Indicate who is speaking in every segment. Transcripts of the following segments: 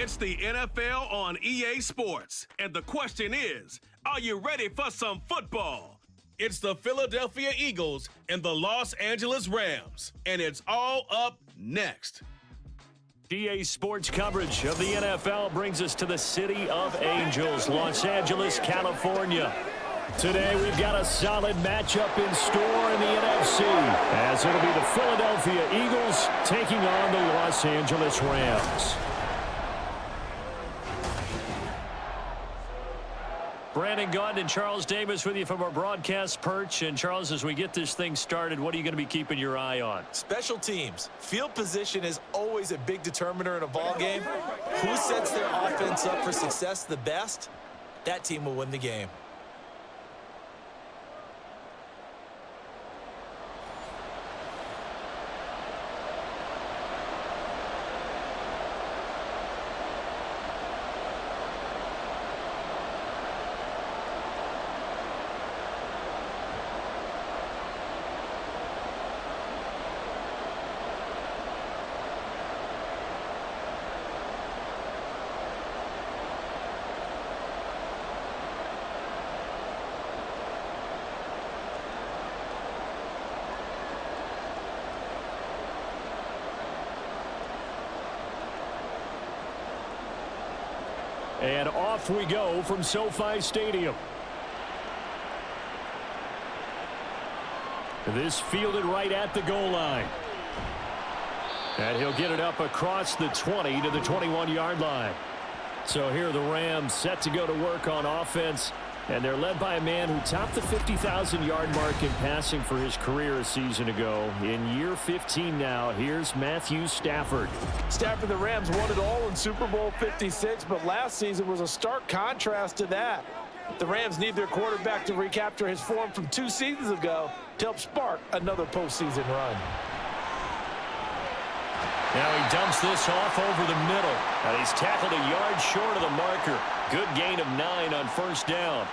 Speaker 1: It's the NFL on EA Sports, and the question is, are you ready for some football? It's the Philadelphia Eagles and the Los Angeles Rams, and it's all up next.
Speaker 2: EA Sports coverage of the NFL brings us to the City of Angels, Los Angeles, California. Today we've got a solid matchup in store in the NFC, as it'll be the Philadelphia Eagles taking on the Los Angeles Rams. Brandon Gaudin and Charles Davis with you from our broadcast perch. And Charles, as we get this thing started, what are you going to be keeping your eye on?
Speaker 3: Special teams. Field position is always a big determiner in a ball game. Who sets their offense up for success the best, that team will win the game.
Speaker 2: And off we go from SoFi Stadium. This fielded right at the goal line. And he'll get it up across the 20 to the 21-yard line. So here are the Rams set to go to work on offense. And they're led by a man who topped the 50,000-yard mark in passing for his career a season ago. In year 15 now, here's Matthew Stafford.
Speaker 4: Stafford, the Rams won it all in Super Bowl 56, but last season was a stark contrast to that. The Rams need their quarterback to recapture his form from 2 seasons ago to help spark another postseason run.
Speaker 2: Now he dumps this off over the middle. And he's tackled a yard short of the marker. Good gain of 9 on first down.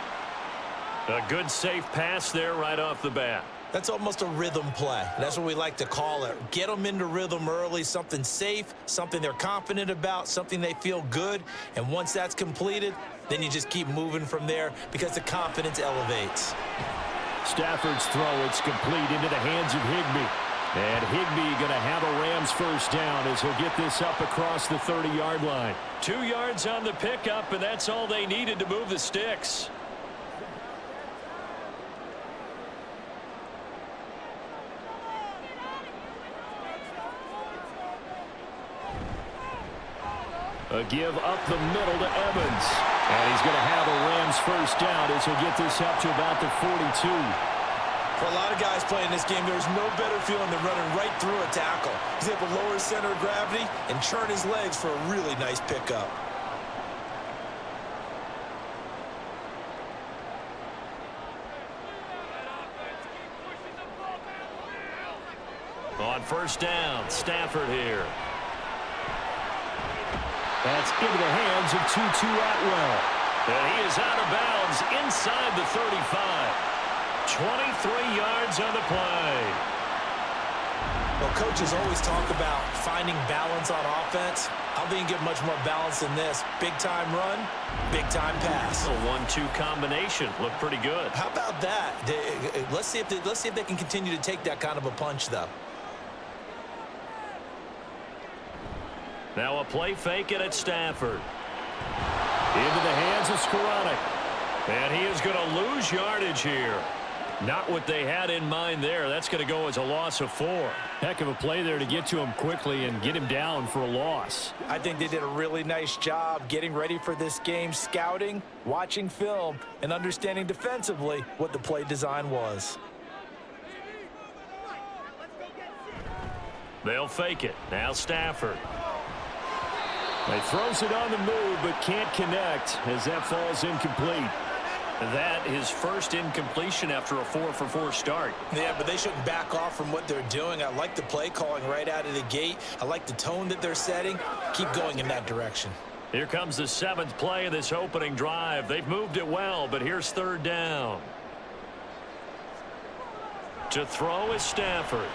Speaker 2: A good safe pass there right off the bat.
Speaker 3: That's almost a rhythm play. That's what we like to call it. Get them into rhythm early, something safe, something they're confident about, something they feel good. And once that's completed, then you just keep moving from there because the confidence elevates.
Speaker 2: Stafford's throw, it's complete into the hands of Higbee. And Higbee going to have a Rams first down as he'll get this up across the 30-yard line. 2 yards on the pickup, and that's all they needed to move the Stix. A give up the middle to Evans. And he's going to have a Rams first down as he'll get this up to about the 42.
Speaker 3: For a lot of guys playing this game, there's no better feeling than running right through a tackle. He's able to lower his center of gravity and churn his legs for a really nice pickup.
Speaker 2: On first down, Stafford here. That's into the hands of Tutu Atwell. And he is out of bounds inside the 35. 23 yards on the play.
Speaker 3: Well, coaches always talk about finding balance on offense. I don't think you get much more balance than this. Big-time run, big-time pass.
Speaker 2: A 1-2 combination. Looked pretty good.
Speaker 3: How about that? Let's see if they can continue to take that kind of a punch, though.
Speaker 2: Now a play fake it at Stafford. Into the hands of Skoranek. And he is going to lose yardage here. Not what they had in mind there. That's going to go as a loss of 4. Heck of a play there to get to him quickly and get him down for a loss.
Speaker 4: I think they did a really nice job getting ready for this game, scouting, watching film, and understanding defensively what the play design was.
Speaker 2: They'll fake it. Now Stafford. He throws it on the move but can't connect as that falls incomplete. That his first incompletion after a 4-for-4 start.
Speaker 3: Yeah, but they shouldn't back off from what they're doing. I like the play calling right out of the gate. I like the tone that they're setting. Keep going in that direction.
Speaker 2: Here comes the 7th play of this opening drive. They've moved it well, but here's third down. To throw is Stafford.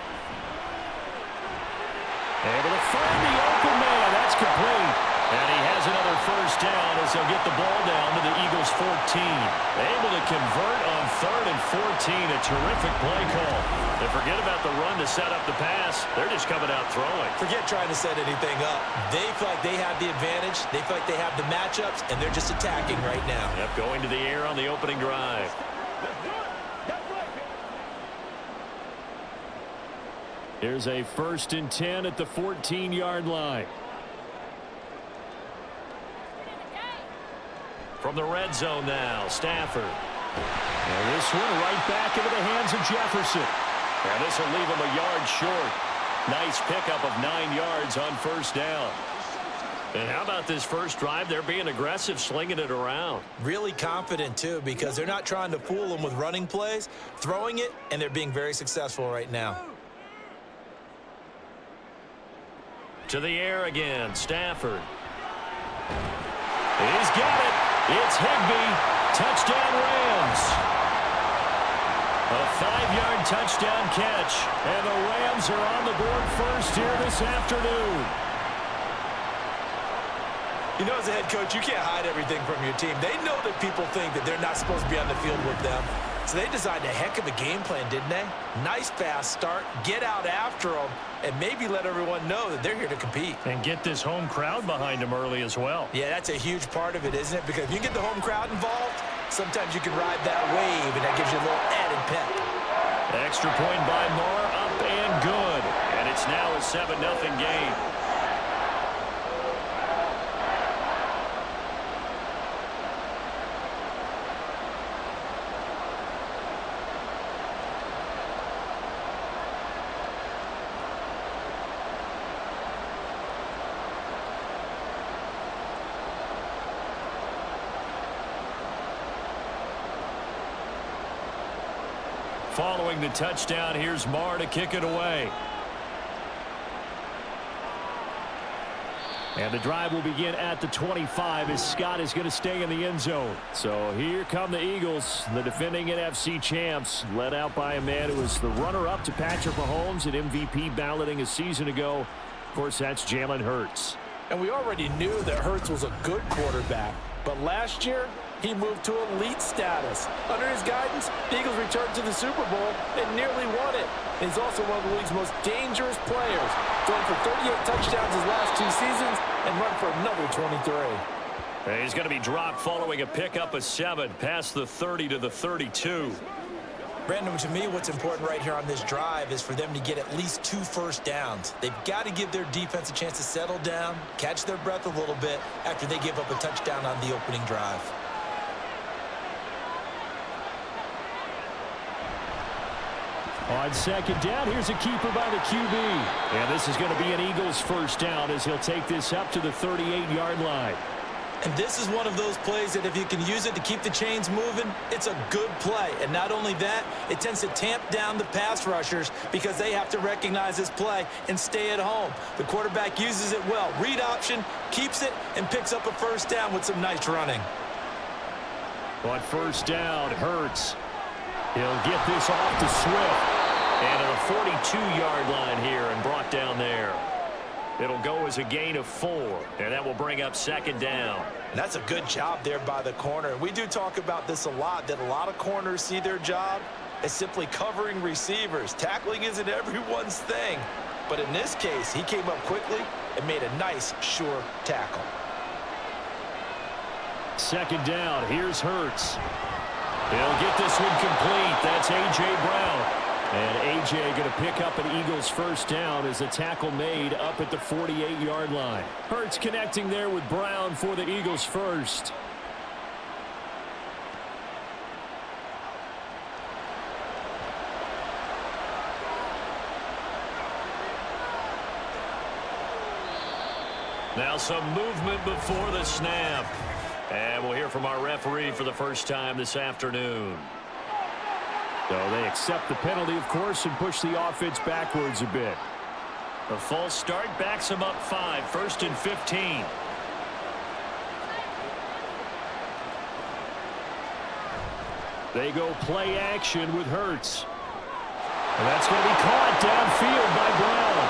Speaker 2: Able to find the open man. That's complete. And he has first down as they'll get the ball down to the Eagles' 14. Able to convert on 3rd and 14. A terrific play call. They forget about the run to set up the pass. They're just coming out throwing.
Speaker 3: Forget trying to set anything up. They feel like they have the advantage. They feel like they have the matchups, and they're just attacking right now.
Speaker 2: Yep, going to the air on the opening drive. Here's a 1st and 10 at the 14-yard line. From the red zone now, Stafford. And this one right back into the hands of Jefferson. And this will leave him a yard short. Nice pickup of 9 yards on first down. And how about this first drive? They're being aggressive, slinging it around.
Speaker 3: Really confident, too, because they're not trying to fool them with running plays, throwing it, and they're being very successful right now.
Speaker 2: To the air again, Stafford. He's got it. It's Higbee. Touchdown, Rams. A 5-yard touchdown catch. And the Rams are on the board first here this afternoon.
Speaker 3: You know, as a head coach, you can't hide everything from your team. They know that people think that they're not supposed to be on the field with them. So they designed a heck of a game plan, didn't they? Nice fast start, get out after them, and maybe let everyone know that they're here to compete.
Speaker 2: And get this home crowd behind them early as well.
Speaker 3: Yeah, that's a huge part of it, isn't it? Because if you get the home crowd involved, sometimes you can ride that wave, and that gives you a little added pep.
Speaker 2: Extra point by Moore, up and good. And it's now a 7-0 game. Following the touchdown, here's Marr to kick it away. And the drive will begin at the 25 as Scott is going to stay in the end zone. So here come the Eagles, the defending NFC champs, led out by a man who was the runner-up to Patrick Mahomes at MVP balloting a season ago. Of course, that's Jalen Hurts.
Speaker 4: And we already knew that Hurts was a good quarterback. But last year, he moved to elite status. Under his guidance, the Eagles returned to the Super Bowl and nearly won it. And he's also one of the league's most dangerous players, throwing for 38 touchdowns his last 2 seasons and run for another 23.
Speaker 2: And he's going to be dropped following a pickup of 7 past the 30 to the 32.
Speaker 3: Brandon, to me, what's important right here on this drive is for them to get at least 2 first downs. They've got to give their defense a chance to settle down, catch their breath a little bit after they give up a touchdown on the opening drive.
Speaker 2: On second down, here's a keeper by the QB. And this is going to be an Eagles first down as he'll take this up to the 38-yard line.
Speaker 3: And this is one of those plays that if you can use it to keep the chains moving, it's a good play. And not only that, it tends to tamp down the pass rushers because they have to recognize this play and stay at home. The quarterback uses it well. Read option, keeps it, and picks up a first down with some nice running.
Speaker 2: On first down, Hurts. He'll get this off to Swift. And at a 42-yard line here and brought down there. It'll go as a gain of 4, and that will bring up second down.
Speaker 3: And that's a good job there by the corner. We do talk about this a lot, that a lot of corners see their job as simply covering receivers. Tackling isn't everyone's thing. But in this case, he came up quickly and made a nice, sure tackle.
Speaker 2: Second down, here's Hurts. He'll get this one complete. That's A.J. Brown. And A.J. going to pick up an Eagles first down as a tackle made up at the 48-yard line. Hurts connecting there with Brown for the Eagles first. Now some movement before the snap. And we'll hear from our referee for the first time this afternoon. So they accept the penalty, of course, and push the offense backwards a bit. A false start backs them up 5, 1st and 15. They go play action with Hurts. And that's going to be caught downfield by Brown.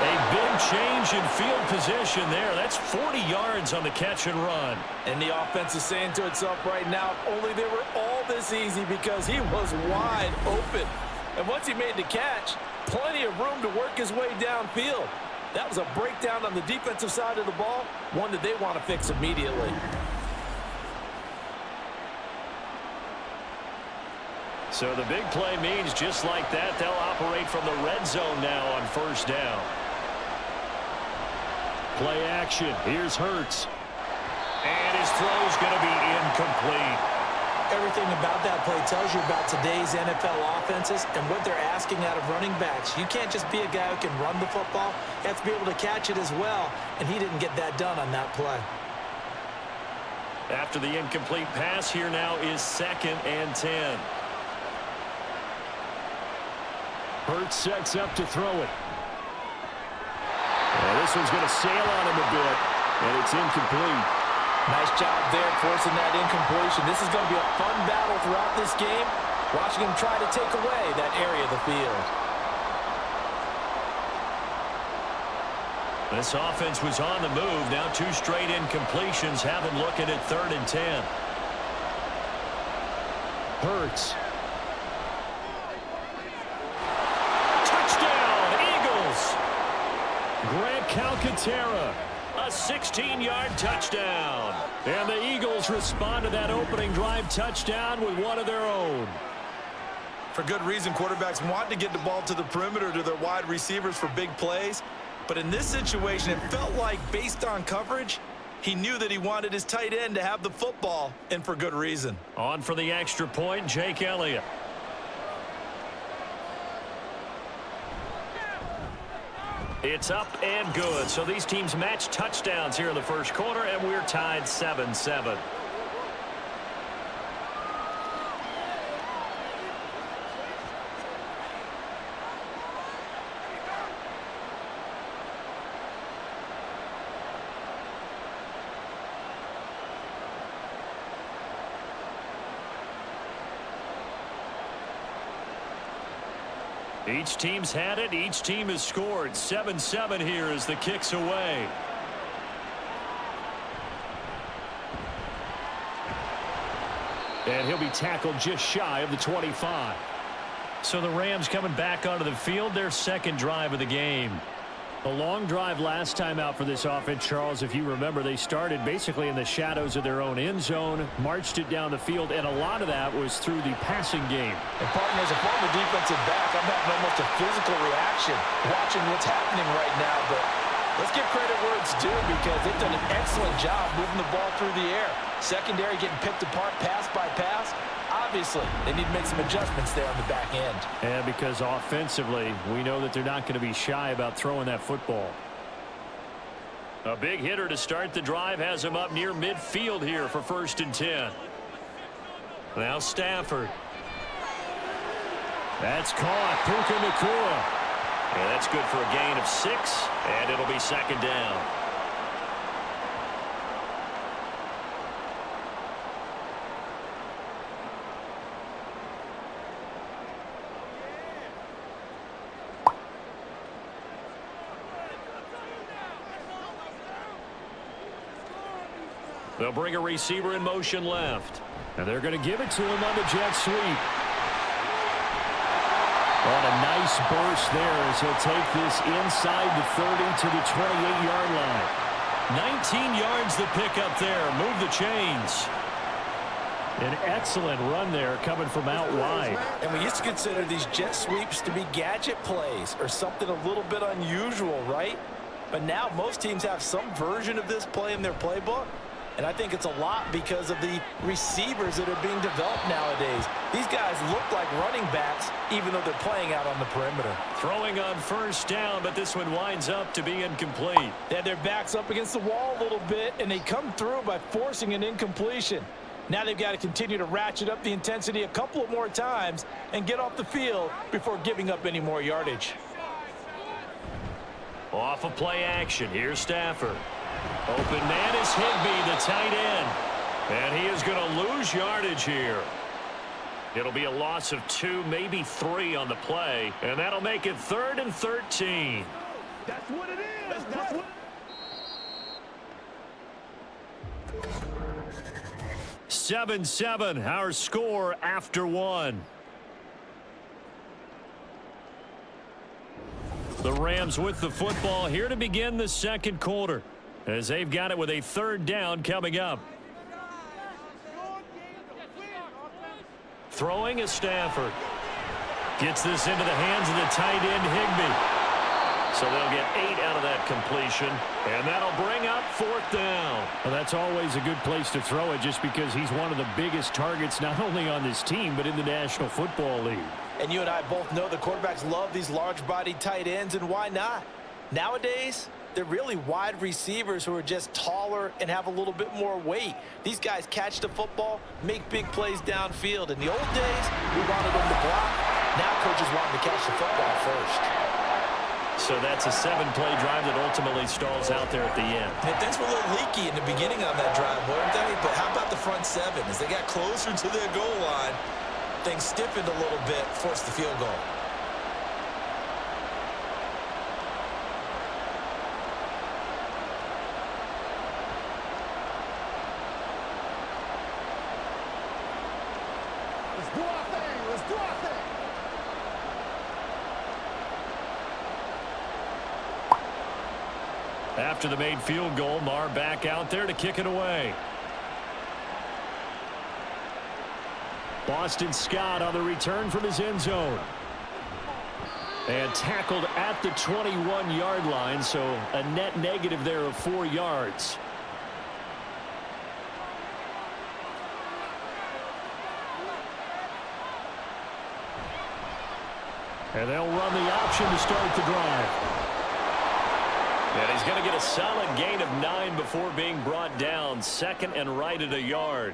Speaker 2: A big change change in field position there. That's 40 yards on the catch and run.
Speaker 4: And the offense is saying to itself right now, only they were all this easy because he was wide open. And once he made the catch, plenty of room to work his way downfield. That was a breakdown on the defensive side of the ball, one that they want to fix immediately.
Speaker 2: So the big play means just like that, they'll operate from the red zone now on first down. Play action. Here's Hurts. And his throw's going to be incomplete.
Speaker 3: Everything about that play tells you about today's NFL offenses and what they're asking out of running backs. You can't just be a guy who can run the football. You have to be able to catch it as well, and he didn't get that done on that play.
Speaker 2: After the incomplete pass, here now is 2nd and 10. Hurts sets up to throw it. And this one's going to sail on him a bit, and it's incomplete.
Speaker 4: Nice job there forcing that incompletion. This is going to be a fun battle throughout this game, watching him try to take away that area of the field.
Speaker 2: This offense was on the move. Now 2 straight incompletions have him looking at 3rd and 10. Hurts. Grant Calcaterra, a 16-yard touchdown. And the Eagles respond to that opening drive touchdown with one of their own.
Speaker 3: For good reason, quarterbacks want to get the ball to the perimeter to their wide receivers for big plays. But in this situation, it felt like, based on coverage, he knew that he wanted his tight end to have the football, and for good reason.
Speaker 2: On for the extra point, Jake Elliott. It's up and good. So these teams match touchdowns here in the first quarter, and we're tied 7-7. Each team's had it. Each team has scored. 7-7 here as the kick's away. And he'll be tackled just shy of the 25. So the Rams coming back onto the field, their 2nd drive of the game. A long drive last time out for this offense, Charles. If you remember, they started basically in the shadows of their own end zone, marched it down the field, and a lot of that was through the passing game.
Speaker 4: And partner, as a former defensive back, I'm having almost a physical reaction watching what's happening right now. But let's give credit where it's due because they've done an excellent job moving the ball through the air. Secondary getting picked apart pass by pass. Obviously, they need to make some adjustments there on the back end.
Speaker 2: And because offensively, we know that they're not going to be shy about throwing that football. A big hitter to start the drive has him up near midfield here for 1st and 10. Now Stafford. That's caught. Puka Nacua. Yeah, that's good for a gain of 6, and it'll be 2nd down. They'll bring a receiver in motion left. And they're going to give it to him on the jet sweep. On a nice burst there as he'll take this inside the 30 to the 28-yard line. 19 yards the pickup there. Move the chains. An excellent run there coming from out wide.
Speaker 4: And we used to consider these jet sweeps to be gadget plays or something a little bit unusual, right? But now most teams have some version of this play in their playbook. And I think it's a lot because of the receivers that are being developed nowadays. These guys look like running backs, even though they're playing out on the perimeter.
Speaker 2: Throwing on first down, but this one winds up to be incomplete.
Speaker 4: They had their backs up against the wall a little bit, and they come through by forcing an incompletion. Now they've got to continue to ratchet up the intensity a couple of more times and get off the field before giving up any more yardage.
Speaker 2: Off of play action, here's Stafford. Open man is Higbee, the tight end. And he is going to lose yardage here. It'll be a loss of 2, maybe 3 on the play. And that'll make it 3rd and 13.
Speaker 5: That's what it is. That's what.
Speaker 2: 7-7, our score after one. The Rams with the football here to begin the second quarter, as they've got it with a third down coming up. Throwing is Stafford. Gets this into the hands of the tight end, Higbee. So they'll get 8 out of that completion, and that'll bring up fourth down. Well, that's always a good place to throw it just because he's one of the biggest targets not only on this team but in the National Football League.
Speaker 4: And you and I both know the quarterbacks love these large-bodied tight ends, and why not? Nowadays, they're really wide receivers who are just taller and have a little bit more weight. These guys catch the football, make big plays downfield. In the old days, we wanted them to block. Now coaches want them to catch the football first.
Speaker 2: So that's a 7-play drive that ultimately stalls out there at the end.
Speaker 3: And things were a little leaky in the beginning on that drive, weren't they? But how about the front seven? As they got closer to their goal line, things stiffened a little bit, forced the field goal.
Speaker 5: Let's do our thing. Let's do our thing.
Speaker 2: After the made field goal, Marr back out there to kick it away. Boston Scott on the return from his end zone. And tackled at the 21-yard line, so a net negative there of 4 yards. And they'll run the option to start the drive. And he's going to get a solid gain of 9 before being brought down. Second and right at a yard.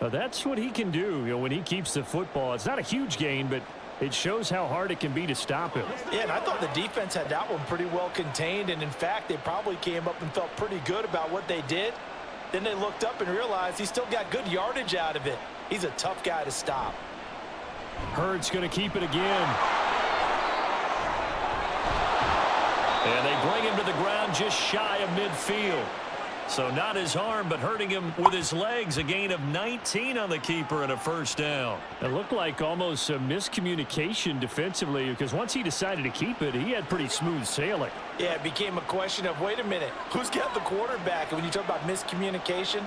Speaker 2: Now that's what he can do, when he keeps the football. It's not a huge gain, but it shows how hard it can be to stop him.
Speaker 4: Yeah, and I thought the defense had that one pretty well contained, and in fact, they probably came up and felt pretty good about what they did. Then they looked up and realized he still got good yardage out of it. He's a tough guy to stop.
Speaker 2: Hurts going to keep it again. And they bring him to the ground just shy of midfield. So not his arm, but hurting him with his legs. A gain of 19 on the keeper and a first down. It looked like almost a miscommunication defensively, because once he decided to keep it, he had pretty smooth sailing.
Speaker 4: Yeah, it became a question of, wait a minute, who's got the quarterback? And when you talk about miscommunication,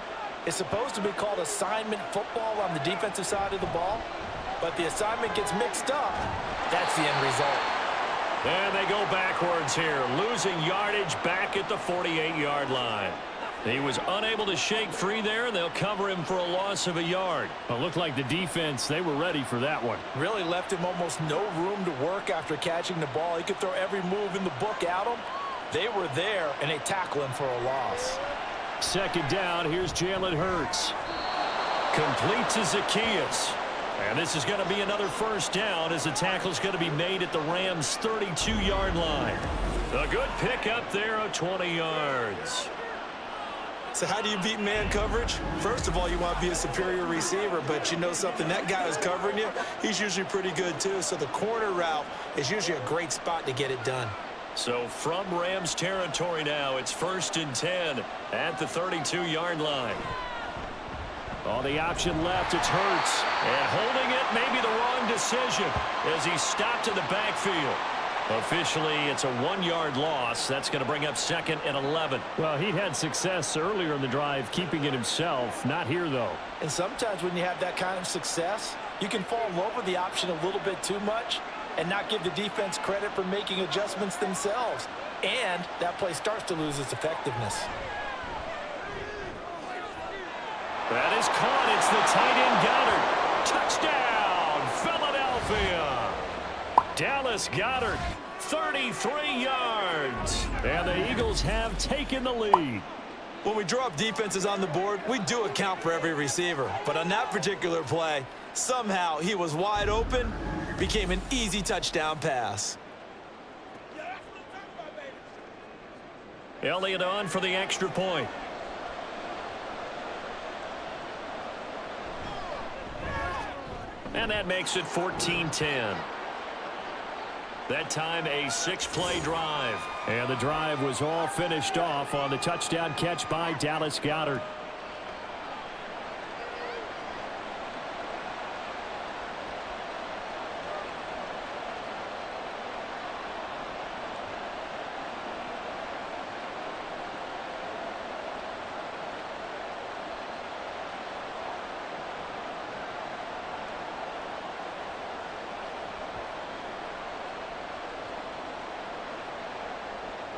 Speaker 4: it's supposed to be called assignment football on the defensive side of the ball. But the assignment gets mixed up. That's the end result.
Speaker 2: And they go backwards here, losing yardage back at the 48-yard line. He was unable to shake free there, and they'll cover him for a loss of a yard. It looked like the defense, they were ready for that one.
Speaker 4: Really left him almost no room to work after catching the ball. He could throw every move in the book at him. They were there, and they tackle him for a loss.
Speaker 2: Second down, here's Jalen Hurts. Complete to Zacchaeus. And this is going to be another first down as the tackle's going to be made at the Rams' 32-yard line. A good pick up there of 20 yards.
Speaker 3: So how do you beat man coverage? First of all, you want to be a superior receiver, but you know something, that guy who's covering you, he's usually pretty good too. So the corner route is usually a great spot to get it done.
Speaker 2: So from Rams territory now, it's 1st and 10 at the 32-yard line. On the option left, it's Hurts. And holding it, maybe the wrong decision as he stopped in the backfield. Officially, it's a 1-yard loss. That's going to bring up 2nd and 11. Well, he'd had success earlier in the drive, keeping it himself. Not here, though.
Speaker 4: And sometimes when you have that kind of success, you can fall in love with the option a little bit too much and not give the defense credit for making adjustments themselves. And that play starts to lose its effectiveness.
Speaker 2: That is caught. It's the tight end Goddard. Touchdown, Philadelphia. Dallas Goddard, 33 yards. And the Eagles have taken the lead.
Speaker 3: When we draw up defenses on the board, we do account for every receiver. But on that particular play, somehow he was wide open, became an easy touchdown pass.
Speaker 2: Elliott on for the extra point. And that makes it 14-10. That time a 6-play drive. And the drive was all finished off on the touchdown catch by Dallas Goedert.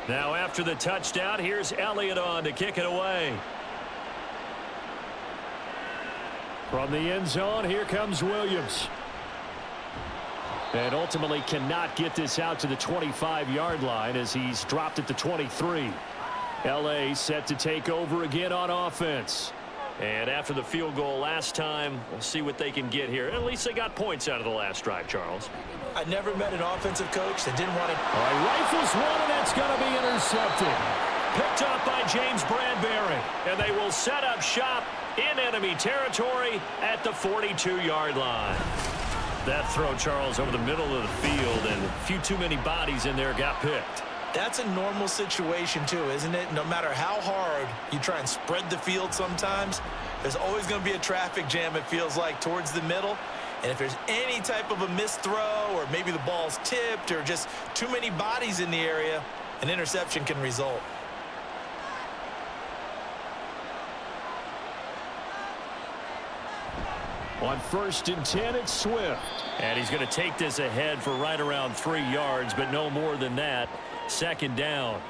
Speaker 2: Now after the touchdown, here's Elliott on to kick it away. From the end zone, here comes Williams. And ultimately cannot get this out to the 25-yard line as he's dropped at the 23. L.A. set to take over again on offense. And after the field goal last time, we'll see what they can get here. At least they got points out of the last drive, Charles.
Speaker 3: I never met an offensive coach that didn't want to.
Speaker 2: All right, rifles one, and that's going to be intercepted. Picked up by James Bradbury. And they will set up shop in enemy territory at the 42-yard line. That throw, Charles, over the middle of the field, and a few too many bodies in there got picked.
Speaker 3: That's a normal situation, too, isn't it? No matter how hard you try and spread the field sometimes, there's always going to be a traffic jam, it feels like, towards the middle. And if there's any type of a missed throw or maybe the ball's tipped or just too many bodies in the area, an interception can result.
Speaker 2: On 1st and 10, it's Swift. And he's going to take this ahead for right around 3 yards, but no more than that. 2nd down.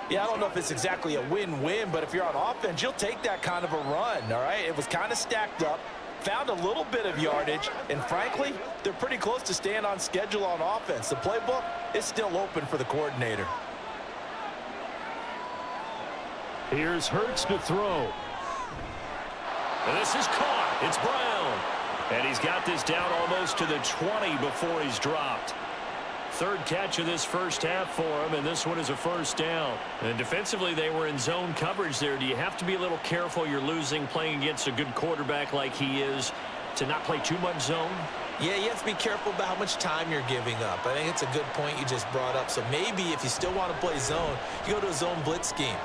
Speaker 4: Yeah, I don't know if it's exactly a win-win, but if you're on offense, you'll take that kind of a run, all right? It was kind of stacked up, found a little bit of yardage, and frankly, they're pretty close to staying on schedule on offense. The playbook is still open for the coordinator.
Speaker 2: Here's Hurts to throw. And this is caught. It's Brown. And he's got this down almost to the 20 before he's dropped. 3rd catch of this first half for him, and this one is a 1st down. And defensively, they were in zone coverage there. Do you have to be a little careful? You're losing playing against a good quarterback like he is to not play too much zone?
Speaker 3: Yeah, you have to be careful about how much time you're giving up. I think it's a good point you just brought up. So maybe if you still want to play zone, you go to a zone blitz scheme.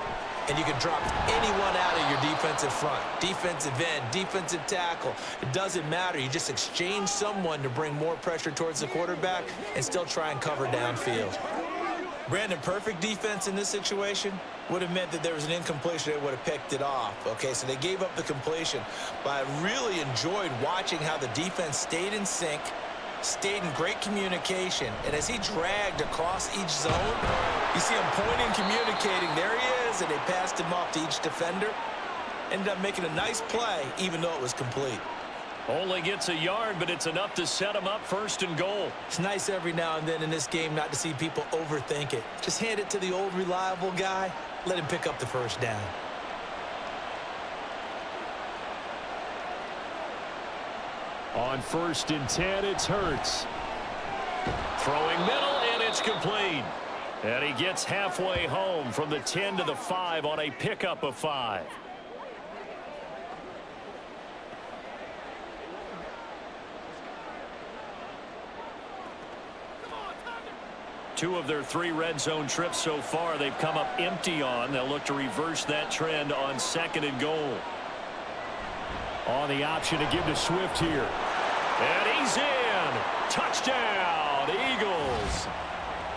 Speaker 3: And you can drop anyone out of your defensive front, defensive end, defensive tackle. It doesn't matter. You just exchange someone to bring more pressure towards the quarterback and still try and cover downfield. Brandon, perfect defense in this situation would have meant that there was an incompletion. They would have picked it off. Okay, so they gave up the completion. But I really enjoyed watching how the defense stayed in sync, stayed in great communication, and as he dragged across each zone, you see him pointing, communicating. There he is, and they passed him off to each defender. Ended up making a nice play, even though it was complete.
Speaker 2: Only gets a yard, but it's enough to set him up 1st and goal.
Speaker 3: It's nice every now and then in this game not to see people overthink it. Just hand it to the old reliable guy. Let him pick up the 1st down.
Speaker 2: On 1st and 10, it's Hurts. Throwing middle, and it's complete. And he gets halfway home from the 10 to the 5 on a pickup of 5. Two of their 3 red zone trips so far, they've come up empty on. They'll look to reverse that trend on 2nd and goal. On the option to give to Swift here. And he's in. Touchdown, Eagles.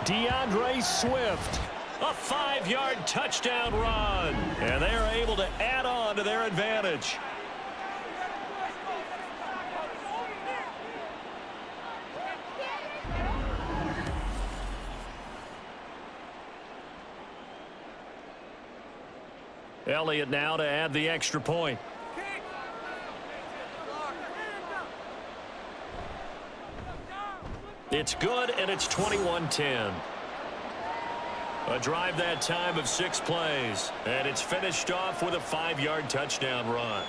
Speaker 2: DeAndre Swift. A 5-yard touchdown run. And they are able to add on to their advantage. Elliott now to add the extra point. It's good, and it's 21-10. A drive that time of 6 plays, and it's finished off with a 5-yard touchdown run.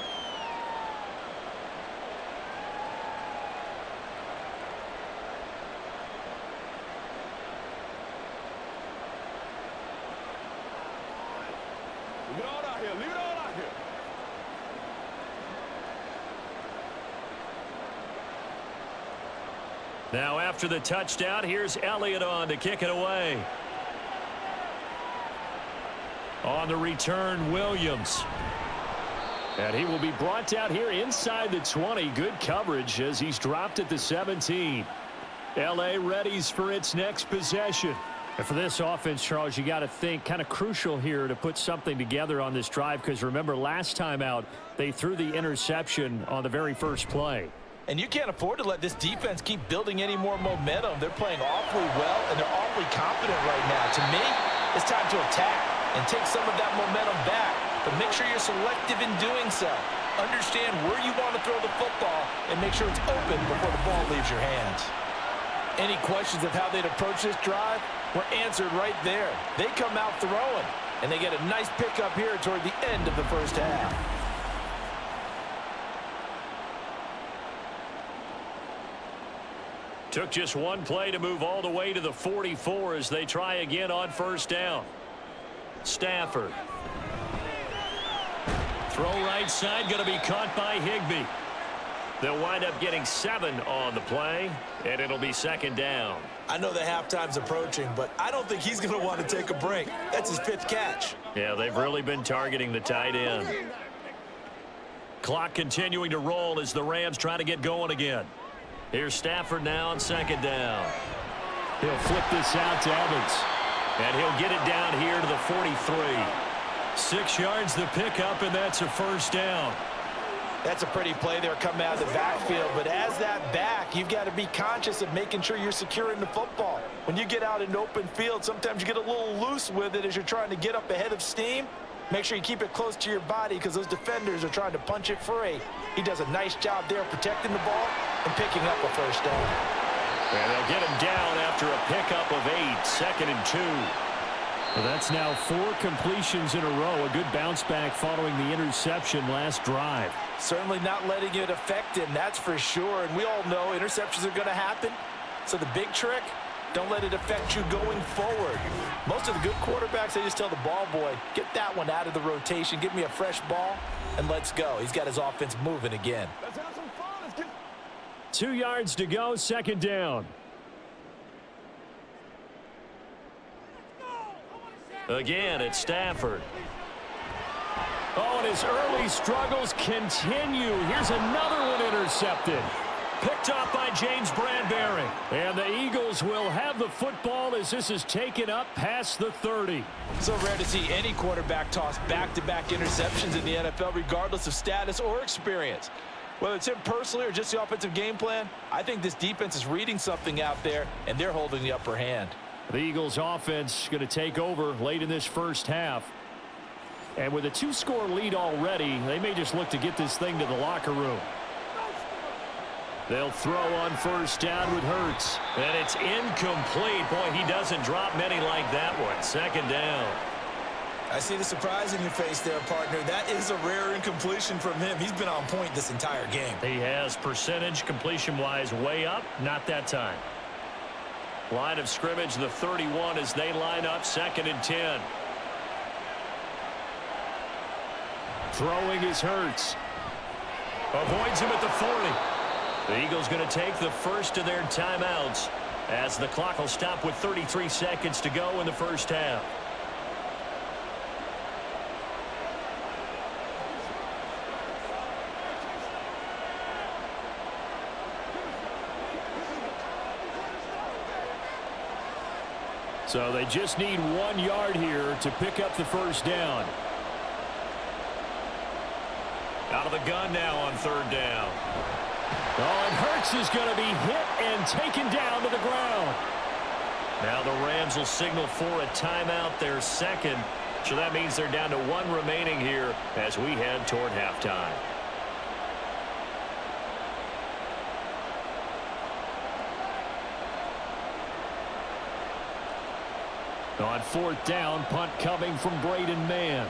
Speaker 5: Leave it all out here. Leave it all out here.
Speaker 2: Now after the touchdown, here's Elliott on to kick it away. On the return, Williams. And he will be brought down here inside the 20. Good coverage as he's dropped at the 17. L.A. readies for its next possession.
Speaker 6: And for this offense, Charles, you got to think kind of crucial here to put something together on this drive, because remember last time out they threw the interception on the very first play.
Speaker 4: And you can't afford to let this defense keep building any more momentum. They're playing awfully well, and they're awfully confident right now. To me, it's time to attack and take some of that momentum back. But make sure you're selective in doing so. Understand where you want to throw the football and make sure it's open before the ball leaves your hands. Any questions of how they'd approach this drive were answered right there. They come out throwing, and they get a nice pickup here toward the end of the first half.
Speaker 2: Took just one play to move all the way to the 44 as they try again on first down. Stafford. Throw right side, going to be caught by Higbee. They'll wind up getting 7 on the play, and it'll be second down.
Speaker 3: I know the halftime's approaching, but I don't think he's going to want to take a break. That's his 5th catch.
Speaker 2: Yeah, they've really been targeting the tight end. Clock continuing to roll as the Rams try to get going again. Here's Stafford now on second down.
Speaker 6: He'll flip this out to Evans.
Speaker 2: And he'll get it down here to the 43. 6 yards the pickup, and that's a first down.
Speaker 4: That's a pretty play there coming out of the backfield, but as that back, you've got to be conscious of making sure you're securing the football. When you get out in open field, sometimes you get a little loose with it as you're trying to get up ahead of steam. Make sure you keep it close to your body because those defenders are trying to punch it free. He does a nice job there protecting the ball and picking up a first down.
Speaker 2: And they'll get him down after a pickup of 8, second and 2.
Speaker 6: Well, that's now 4 completions in a row. A good bounce back following the interception last drive.
Speaker 4: Certainly not letting it affect him, that's for sure. And we all know interceptions are going to happen. So the big trick, don't let it affect you going forward. Most of the good quarterbacks, they just tell the ball boy, get that one out of the rotation, give me a fresh ball, and let's go. He's got his offense moving again.
Speaker 6: 2 yards to go, second down.
Speaker 2: Again, it's Stafford.
Speaker 6: Oh, and his early struggles continue. Here's another one intercepted.
Speaker 2: Picked off by James Bradbury.
Speaker 6: And the Eagles will have the football as this is taken up past the 30.
Speaker 4: So rare to see any quarterback toss back-to-back interceptions in the NFL, regardless of status or experience. Whether it's him personally or just the offensive game plan, I think this defense is reading something out there, and they're holding the upper hand.
Speaker 6: The Eagles offense going to take over late in this first half. And with a 2-score lead already, they may just look to get this thing to the locker room.
Speaker 2: They'll throw on first down with Hurts. And it's incomplete. Boy, he doesn't drop many like that one. Second down.
Speaker 3: I see the surprise in your face there, partner. That is a rare incompletion from him. He's been on point this entire game.
Speaker 2: He has percentage completion-wise way up. Not that time. Line of scrimmage, the 31 as they line up, second and 10.
Speaker 6: Throwing is Hurts.
Speaker 2: Avoids him at the 40. The Eagles going to take the first of their timeouts as the clock will stop with 33 seconds to go in the first half.
Speaker 6: So they just need 1 yard here to pick up the first down.
Speaker 2: Out of the gun now on third down.
Speaker 6: Oh, and Hurts is going to be hit and taken down to the ground.
Speaker 2: Now the Rams will signal for a timeout, their second. So that means they're down to 1 remaining here as we head toward halftime.
Speaker 6: On fourth down, punt coming from Braden Mann.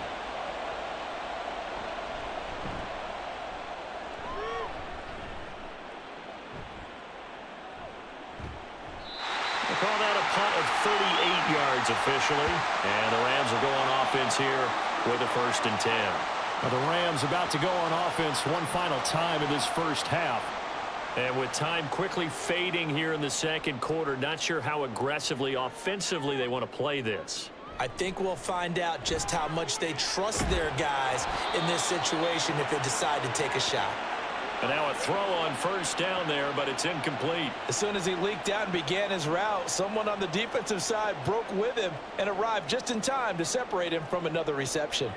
Speaker 2: They call that a punt of 38 yards officially. And the Rams will go on offense here with a first and 10.
Speaker 6: Now the Rams about to go on offense one final time in this first half.
Speaker 2: And with time quickly fading here in the second quarter, not sure how aggressively, offensively they want to play this.
Speaker 3: I think we'll find out just how much they trust their guys in this situation if they decide to take a shot.
Speaker 2: And now a throw on first down there, but it's incomplete.
Speaker 4: As soon as he leaked out and began his route, someone on the defensive side broke with him and arrived just in time to separate him from another reception.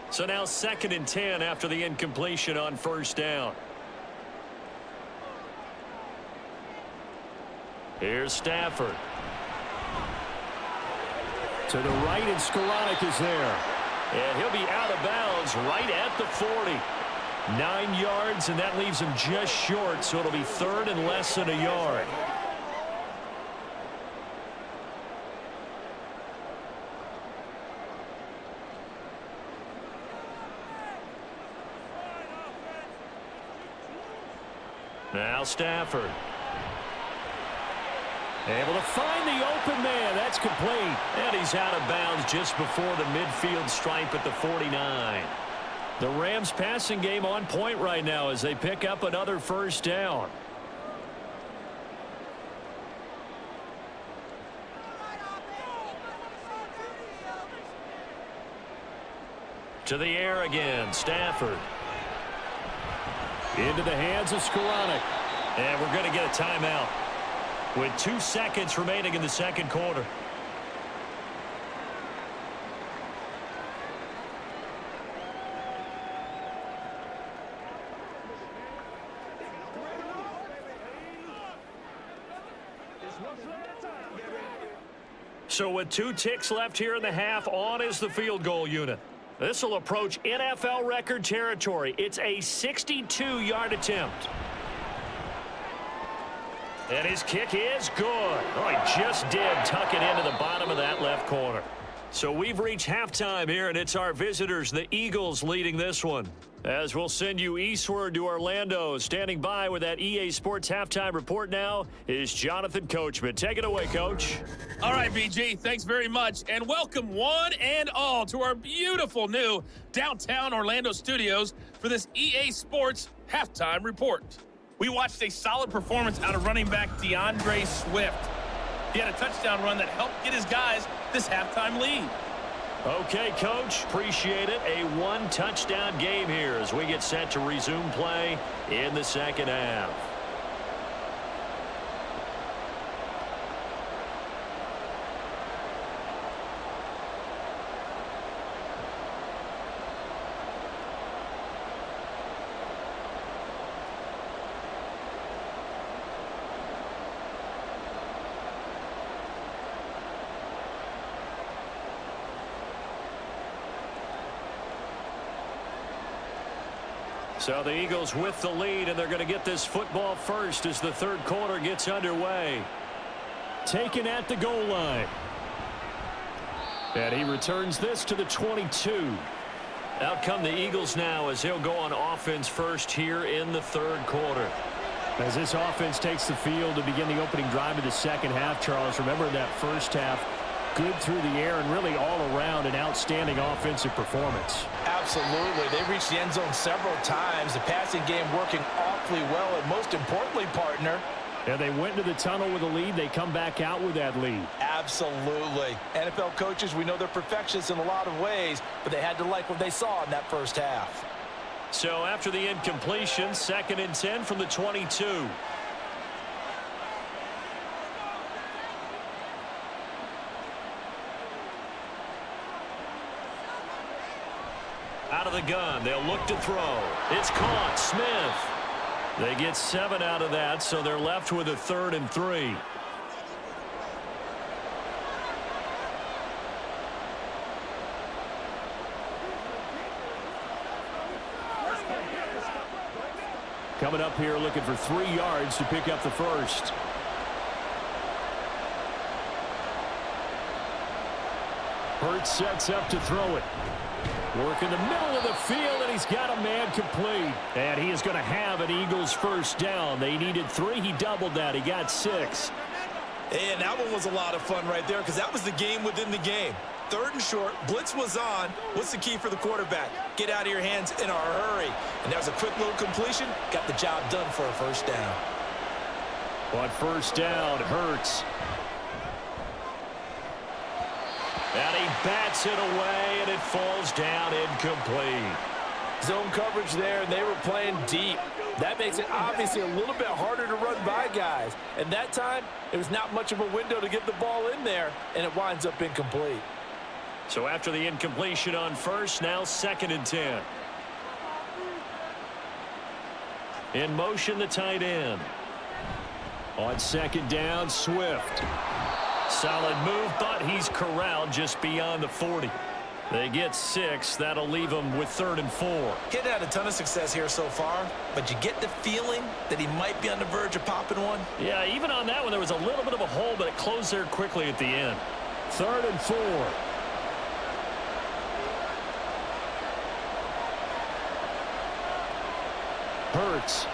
Speaker 2: So now 2nd and 10 after the incompletion on first down. Here's Stafford.
Speaker 6: To the right, and Skoranek is there.
Speaker 2: And he'll be out of bounds right at the 40. 9 yards, and that leaves him just short, so it'll be 3rd and less than a yard. Now Stafford.
Speaker 6: Able to find the open man. That's complete.
Speaker 2: And he's out of bounds just before the midfield stripe at the 49. The Rams passing game on point right now as they pick up another first down. To the air again, Stafford.
Speaker 6: Into the hands of Skoranek.
Speaker 2: And we're going to get a timeout with 2 seconds remaining in the second quarter. So with 2 ticks left here in the half, on is the field goal unit. This will approach NFL record territory. It's a 62-yard attempt. And his kick is good. Oh, he just did tuck it into the bottom of that left corner. So we've reached halftime here, and it's our visitors, the Eagles, leading this one. As we'll send you eastward to Orlando. Standing by with that EA Sports halftime report now is Jonathan Coachman. Take it away, Coach.
Speaker 7: All right, BG, thanks very much. And welcome one and all to our beautiful new downtown Orlando studios for this EA Sports halftime report. We watched a solid performance out of running back DeAndre Swift. He had a touchdown run that helped get his guys this halftime lead.
Speaker 2: Okay, Coach, appreciate it. A 1-touchdown game here as we get set to resume play in the second half. So the Eagles with the lead, and they're going to get this football first as the third quarter gets underway.
Speaker 6: Taken at the goal line. And he returns this to the 22.
Speaker 2: Out come the Eagles now as he'll go on offense first here in the third quarter.
Speaker 6: As this offense takes the field to begin the opening drive of the second half, Charles, remember that first half, good through the air and really all around an outstanding offensive performance.
Speaker 4: Absolutely. They reached the end zone several times. The passing game working awfully well, and most importantly, partner.
Speaker 6: And they went to the tunnel with a lead. They come back out with that lead.
Speaker 4: Absolutely. NFL coaches, we know they're perfectionists in a lot of ways, but they had to like what they saw in that first half.
Speaker 2: So after the incompletion, 2nd and 10 from the 22. Out of the gun, they'll look to throw. It's caught. Smith. They get 7 out of that, so they're left with a 3rd and 3.
Speaker 6: Coming up here looking for 3 yards to pick up the first. Hurts sets up to throw it. Work in the middle of the field, and he's got a man complete. And he is going to have an Eagles first down. They needed 3. He doubled that. He got 6.
Speaker 3: And that one was a lot of fun right there because that was the game within the game. 3rd and short, blitz was on. What's the key for the quarterback? Get out of your hands in a hurry. And that was a quick little completion. Got the job done for a first down.
Speaker 2: On first down, Hurts. And he bats it away, and it falls down incomplete.
Speaker 4: Zone coverage there, and they were playing deep. That makes it obviously a little bit harder to run by guys. And that time, it was not much of a window to get the ball in there, and it winds up incomplete.
Speaker 2: So after the incompletion on first, now 2nd and 10. In motion, the tight end. On 2nd down, Swift. Solid move, but he's corralled just beyond the 40. They get 6. That'll leave them with 3rd and 4.
Speaker 3: He's had a ton of success here so far, but you get the feeling that he might be on the verge of popping one.
Speaker 2: Yeah, even on that one, there was a little bit of a hole, but it closed there quickly at the end. 3rd and 4. Hurts.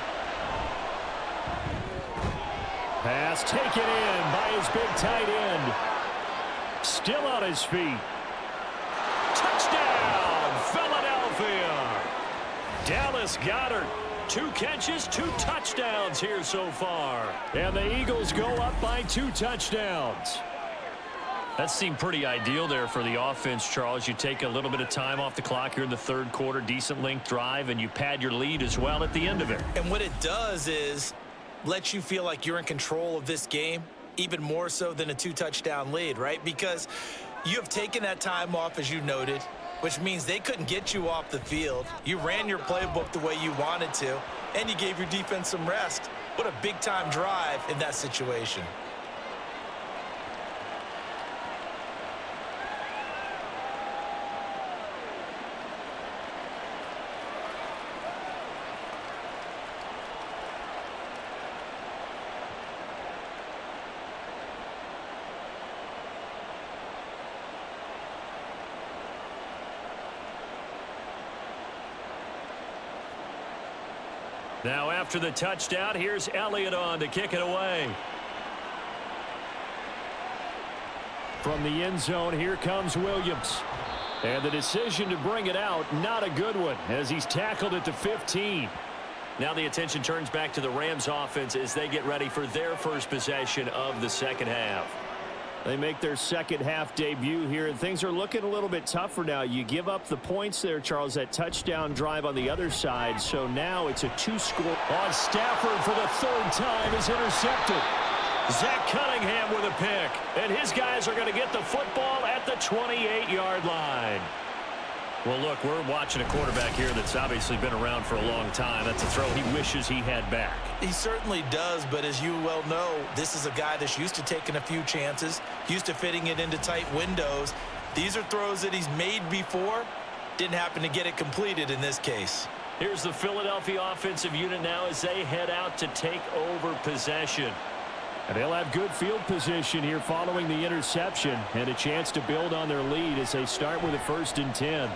Speaker 2: Pass taken in by his big tight end. Still on his feet. Touchdown, Philadelphia. Dallas Goedert. 2 catches, 2 touchdowns here so far. And the Eagles go up by 2 touchdowns. That seemed pretty ideal there for the offense, Charles. You take a little bit of time off the clock here in the 3rd quarter, decent length drive, and you pad your lead as well at the end of it.
Speaker 3: And what it does is let you feel like you're in control of this game, even more so than a 2-touchdown lead, right? Because you have taken that time off, as you noted, which means they couldn't get you off the field. You ran your playbook the way you wanted to, and you gave your defense some rest. What a big-time drive in that situation.
Speaker 2: Now after the touchdown, here's Elliott on to kick it away. From the end zone, here comes Williams. And the decision to bring it out, not a good one, as he's tackled at the 15. Now the attention turns back to the Rams offense as they get ready for their first possession of the 2nd half. They make their 2nd half debut here, and things are looking a little bit tougher now. You give up the points there, Charles, that touchdown drive on the other side. So now it's a 2-score. On Stafford for the 3rd time is intercepted. Zach Cunningham with a pick, and his guys are going to get the football at the 28-yard line. Well, look, we're watching a quarterback here that's obviously been around for a long time. That's a throw he wishes he had back.
Speaker 3: He certainly does, but as you well know, this is a guy that's used to taking a few chances, used to fitting it into tight windows. These are throws that he's made before. Didn't happen to get it completed in this case.
Speaker 2: Here's the Philadelphia offensive unit now as they head out to take over possession. And they'll have good field position here following the interception and a chance to build on their lead as they start with a 1st and 10.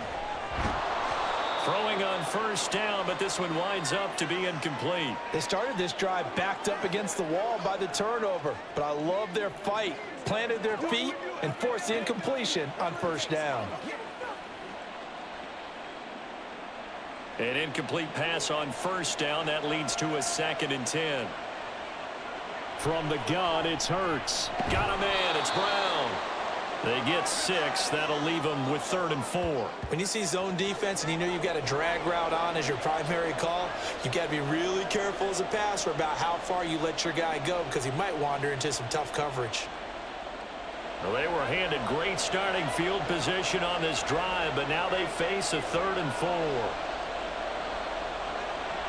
Speaker 2: Throwing on first down, but this one winds up to be incomplete.
Speaker 4: They started this drive backed up against the wall by the turnover, but I love their fight. Planted their feet and forced the incompletion on first down.
Speaker 2: An incomplete pass on first down. That leads to a 2nd and 10. From the gun, it's Hurts. Got a man. It's Brown. They get 6. That'll leave them with 3rd and 4.
Speaker 3: When you see zone defense and you know you've got a drag route on as your primary call, you've got to be really careful as a passer about how far you let your guy go because he might wander into some tough coverage.
Speaker 2: Well, they were handed great starting field position on this drive, but now they face a 3rd and 4.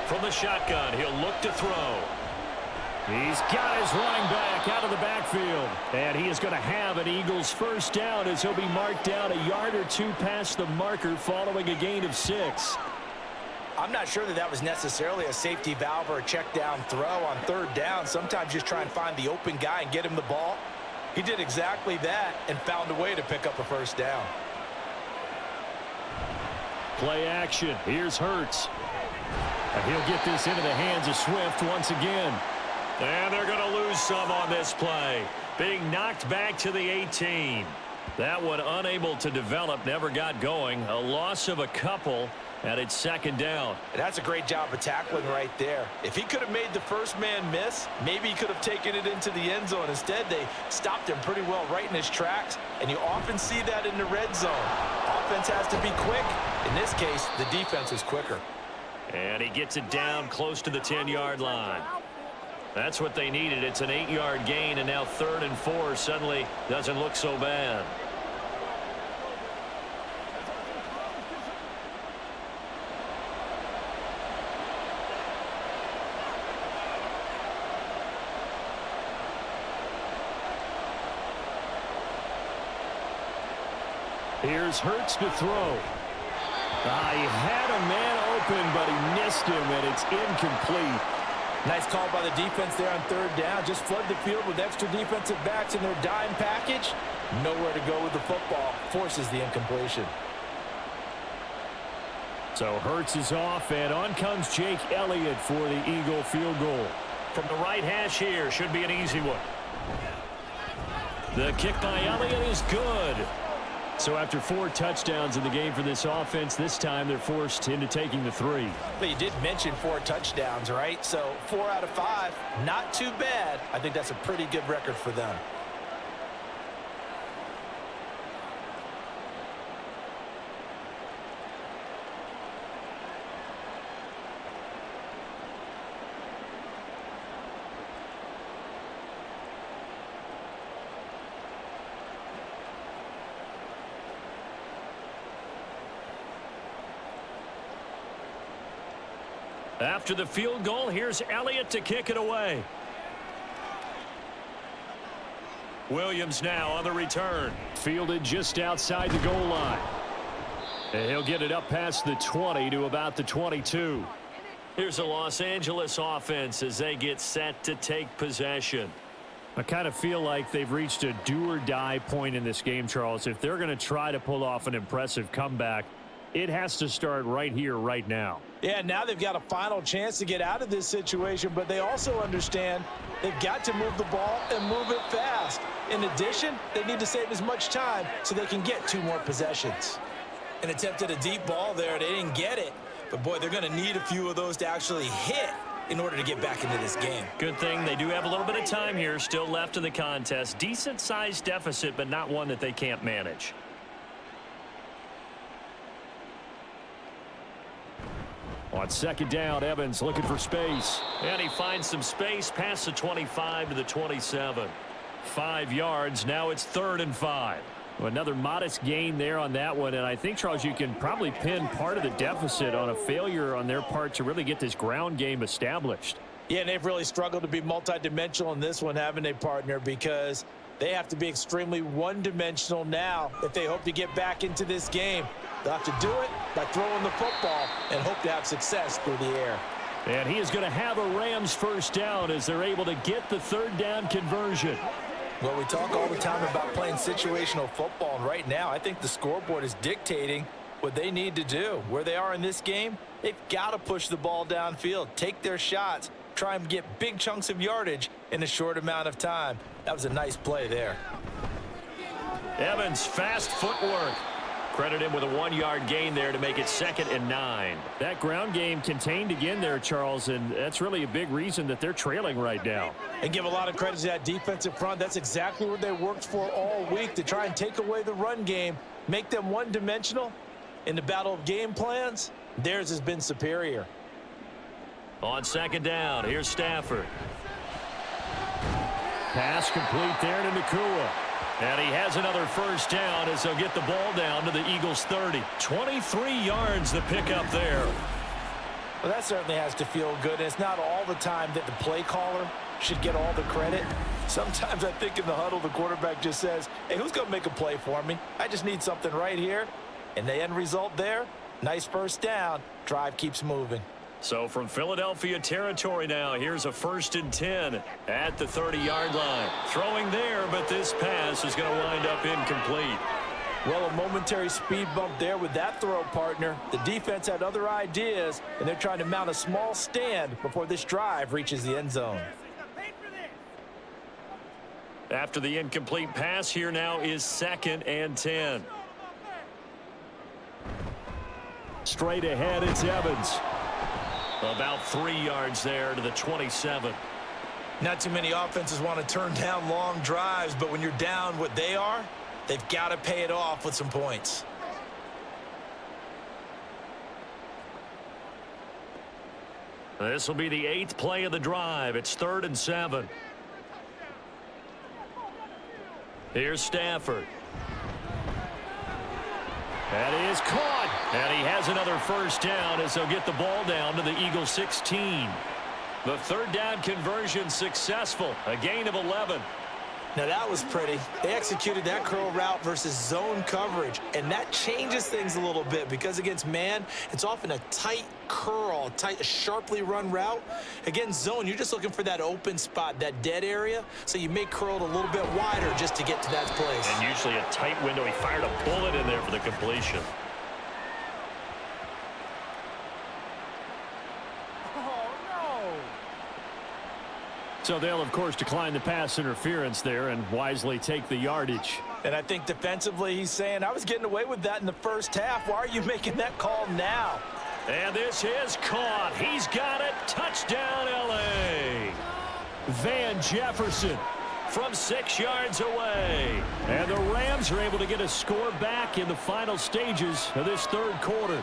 Speaker 2: From the shotgun, he'll look to throw. He's got his running back out of the backfield. And he is going to have an Eagles first down as he'll be marked down a yard or 2 past the marker following a gain of 6.
Speaker 3: I'm not sure that was necessarily a safety valve or a check down throw on 3rd down. Sometimes just try and find the open guy and get him the ball. He did exactly that and found a way to pick up a first down.
Speaker 2: Play action. Here's Hurts. And he'll get this into the hands of Swift once again. And they're going to lose some on this play. Being knocked back to the 18. That one unable to develop, never got going. A loss of a couple, and it's second down.
Speaker 4: And that's a great job of tackling right there. If he could have made the first man miss, maybe he could have taken it into the end zone. Instead, they stopped him pretty well right in his tracks, and you often see that in the red zone. Offense has to be quick. In this case, the defense is quicker.
Speaker 2: And he gets it down close to the 10-yard line. That's what they needed. It's an 8-yard gain, and now 3rd and 4 suddenly doesn't look so bad.
Speaker 6: Here's Hurts to throw. He had a man open, but he missed him, and it's incomplete.
Speaker 4: Nice call by the defense there on 3rd down. Just flood the field with extra defensive backs in their dime package. Nowhere to go with the football. Forces the incompletion.
Speaker 6: So Hurts is off, and on comes Jake Elliott for the Eagle field goal.
Speaker 2: From the right hash here, should be an easy one. The kick by Elliott is good.
Speaker 6: So after 4 touchdowns in the game for this offense, this time they're forced into taking the 3.
Speaker 4: But you did mention 4 touchdowns, right? So 4 out of 5, not too bad. I think that's a pretty good record for them.
Speaker 2: After the field goal, here's Elliott to kick it away. Williams now on the return.
Speaker 6: Fielded just outside the goal line. And he'll get it up past the 20 to about the 22.
Speaker 2: Here's the Los Angeles offense as they get set to take possession.
Speaker 6: I kind of feel like they've reached a do-or-die point in this game, Charles. If they're going to try to pull off an impressive comeback, it has to start right here, right now.
Speaker 4: Yeah, now they've got a final chance to get out of this situation, but they also understand they've got to move the ball and move it fast. In addition, they need to save as much time so they can get 2 more possessions.
Speaker 3: An attempt at a deep ball there. They didn't get it. But, boy, they're going to need a few of those to actually hit in order to get back into this game.
Speaker 2: Good thing they do have a little bit of time here still left in the contest. Decent-sized deficit, but not one that they can't manage.
Speaker 6: On 2nd down, Evans looking for space.
Speaker 2: And he finds some space past the 25 to the 27. 5 yards. Now it's 3rd and 5.
Speaker 6: Well, another modest gain there on that one. And I think, Charles, you can probably pin part of the deficit on a failure on their part to really get this ground game established.
Speaker 4: Yeah, and they've really struggled to be multidimensional in this one, haven't they, partner? Because they have to be extremely one-dimensional now if they hope to get back into this game. They'll have to do it by throwing the football and hope to have success through the air.
Speaker 6: And he is going to have a Rams first down as they're able to get the 3rd down conversion.
Speaker 3: Well, we talk all the time about playing situational football, and right now I think the scoreboard is dictating what they need to do. Where they are in this game, they've got to push the ball downfield, take their shots, try and get big chunks of yardage in a short amount of time. That was a nice play there.
Speaker 2: Evans, fast footwork. Credit him with a 1-yard gain there to make it 2nd and 9.
Speaker 6: That ground game contained again there, Charles, and that's really a big reason that they're trailing right now.
Speaker 4: And give a lot of credit to that defensive front. That's exactly what they worked for all week, to try and take away the run game, make them one-dimensional. In the battle of game plans, theirs has been superior.
Speaker 2: On 2nd down, here's Stafford.
Speaker 6: Pass complete there to Nakua.
Speaker 2: And he has another first down as they'll get the ball down to the Eagles' 30. 23 yards the pickup there.
Speaker 4: Well, that certainly has to feel good. And it's not all the time that the play caller should get all the credit. Sometimes I think in the huddle, the quarterback just says, hey, who's going to make a play for me? I just need something right here. And the end result there, nice first down. Drive keeps moving.
Speaker 2: So from Philadelphia territory now, here's a 1st and 10 at the 30-yard line. Throwing there, but this pass is going to wind up incomplete.
Speaker 4: Well, a momentary speed bump there with that throw, partner. The defense had other ideas, and they're trying to mount a small stand before this drive reaches the end zone.
Speaker 2: After the incomplete pass, here now is 2nd and 10.
Speaker 6: Straight ahead, it's Evans.
Speaker 2: About 3 yards there to the 27.
Speaker 3: Not too many offenses want to turn down long drives, but when you're down what they are, they've got to pay it off with some points.
Speaker 2: This will be the 8th play of the drive. It's 3rd and 7. Here's Stafford. That is caught. And he has another first down as they'll get the ball down to the Eagles 16. The 3rd down conversion successful. A gain of 11.
Speaker 3: Now that was pretty. They executed that curl route versus zone coverage, and that changes things a little bit because against man, it's often a tight curl, a sharply run route. Against zone, you're just looking for that open spot, that dead area, so you may curl it a little bit wider just to get to that place.
Speaker 2: And usually a tight window. He fired a bullet in there for the completion.
Speaker 6: So they'll, of course, decline the pass interference there and wisely take the yardage.
Speaker 4: And I think defensively he's saying, I was getting away with that in the first half. Why are you making that call now?
Speaker 2: And this is caught. He's got it. Touchdown, L.A.
Speaker 6: Van Jefferson
Speaker 2: from 6 yards away.
Speaker 6: And the Rams are able to get a score back in the final stages of this 3rd quarter.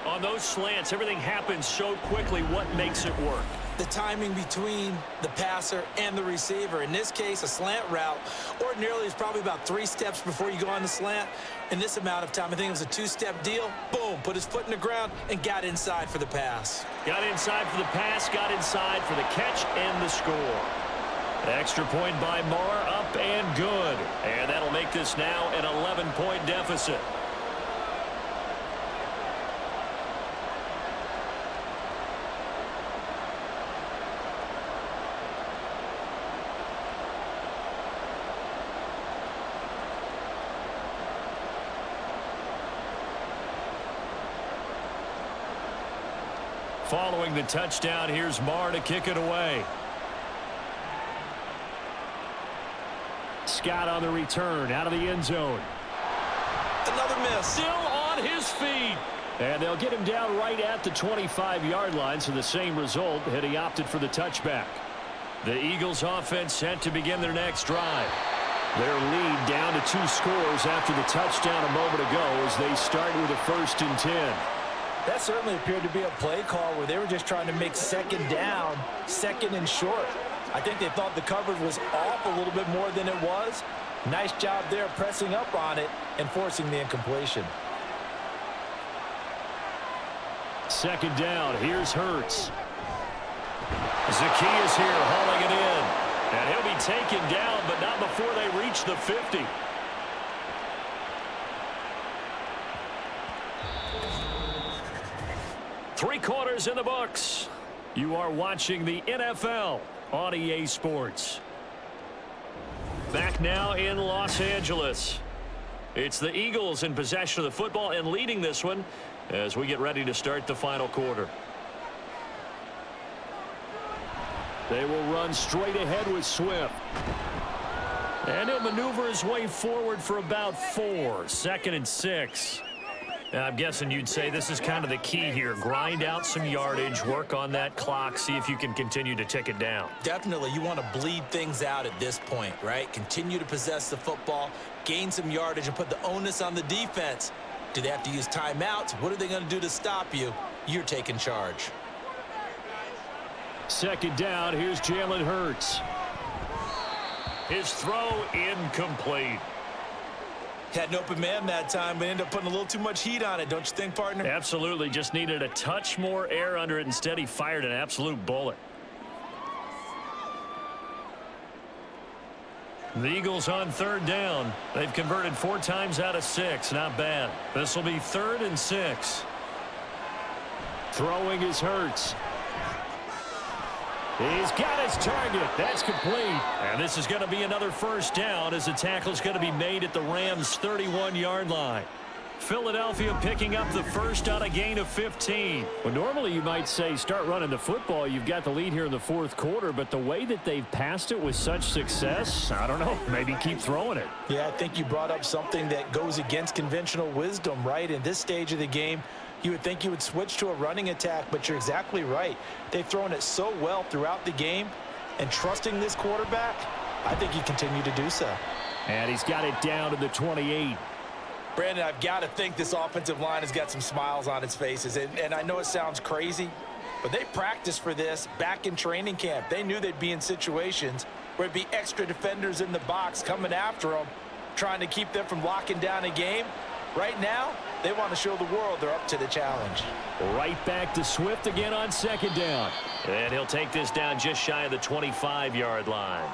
Speaker 2: On those slants, everything happens so quickly. What makes it work?
Speaker 3: The timing between the passer and the receiver. In this case, a slant route ordinarily is probably about 3 steps before you go on the slant. In this amount of time, I think it was a 2-step deal. Boom, put his foot in the ground and got inside for the pass.
Speaker 2: Got inside for the pass, got inside for the catch and the score. Extra point by Marr, up and good. And that'll make this now an 11-point deficit. Following the touchdown, here's Marr to kick it away.
Speaker 6: Scott on the return, out of the end zone.
Speaker 3: Another miss.
Speaker 2: Still on his feet.
Speaker 6: And they'll get him down right at the 25-yard line, so the same result had he opted for the touchback.
Speaker 2: The Eagles offense set to begin their next drive.
Speaker 6: Their lead down to 2 scores after the touchdown a moment ago as they start with a 1st and 10.
Speaker 4: That certainly appeared to be a play call where they were just trying to make 2nd down, 2nd and short. I think they thought the coverage was off a little bit more than it was. Nice job there pressing up on it and forcing the incompletion.
Speaker 6: 2nd down, here's Hurts.
Speaker 2: Zacchaeus here hauling it in. And he'll be taken down, but not before they reach the 50. Three quarters in the books. You are watching the NFL on EA Sports. Back now in Los Angeles. It's the Eagles in possession of the football and leading this one as we get ready to start the final quarter.
Speaker 6: They will run straight ahead with Swift.
Speaker 2: And he'll maneuver his way forward for about 4. 2nd and 6. I'm guessing you'd say this is kind of the key here. Grind out some yardage, work on that clock, see if you can continue to tick it down.
Speaker 3: Definitely, you want to bleed things out at this point, right? Continue to possess the football, gain some yardage, and put the onus on the defense. Do they have to use timeouts? What are they going to do to stop you? You're taking charge.
Speaker 6: 2nd down, here's Jalen Hurts.
Speaker 2: His throw incomplete.
Speaker 3: Had an open man that time, but ended up putting a little too much heat on it, don't you think, partner?
Speaker 2: Absolutely, just needed a touch more air under it. Instead, he fired an absolute bullet. The Eagles on 3rd down. They've converted 4 times out of 6. Not bad. This will be 3rd and 6.
Speaker 6: Throwing is Hurts. He's got his target. That's complete.
Speaker 2: And this is going to be another 1st down as the tackle's going to be made at the Rams' 31-yard line. Philadelphia picking up the first on a gain of 15. Well, normally you might say start running the football. You've got the lead here in the fourth quarter, but the way that they've passed it with such success, I don't know, maybe keep throwing it.
Speaker 4: Yeah, I think you brought up something that goes against conventional wisdom, right? In this stage of the game, you would think you would switch to a running attack, but you're exactly right. They've thrown it so well throughout the game, and trusting this quarterback, I think you continue to do so.
Speaker 2: And he's got it down to the 28.
Speaker 3: Brandon, I've got to think this offensive line has got some smiles on its faces. And I know it sounds crazy, but they practiced for this back in training camp. They knew they'd be in situations where it'd be extra defenders in the box coming after them, trying to keep them from locking down a game. Right now, they want to show the world they're up to the challenge.
Speaker 2: Right back to Swift again on second down. And he'll take this down just shy of the 25-yard line.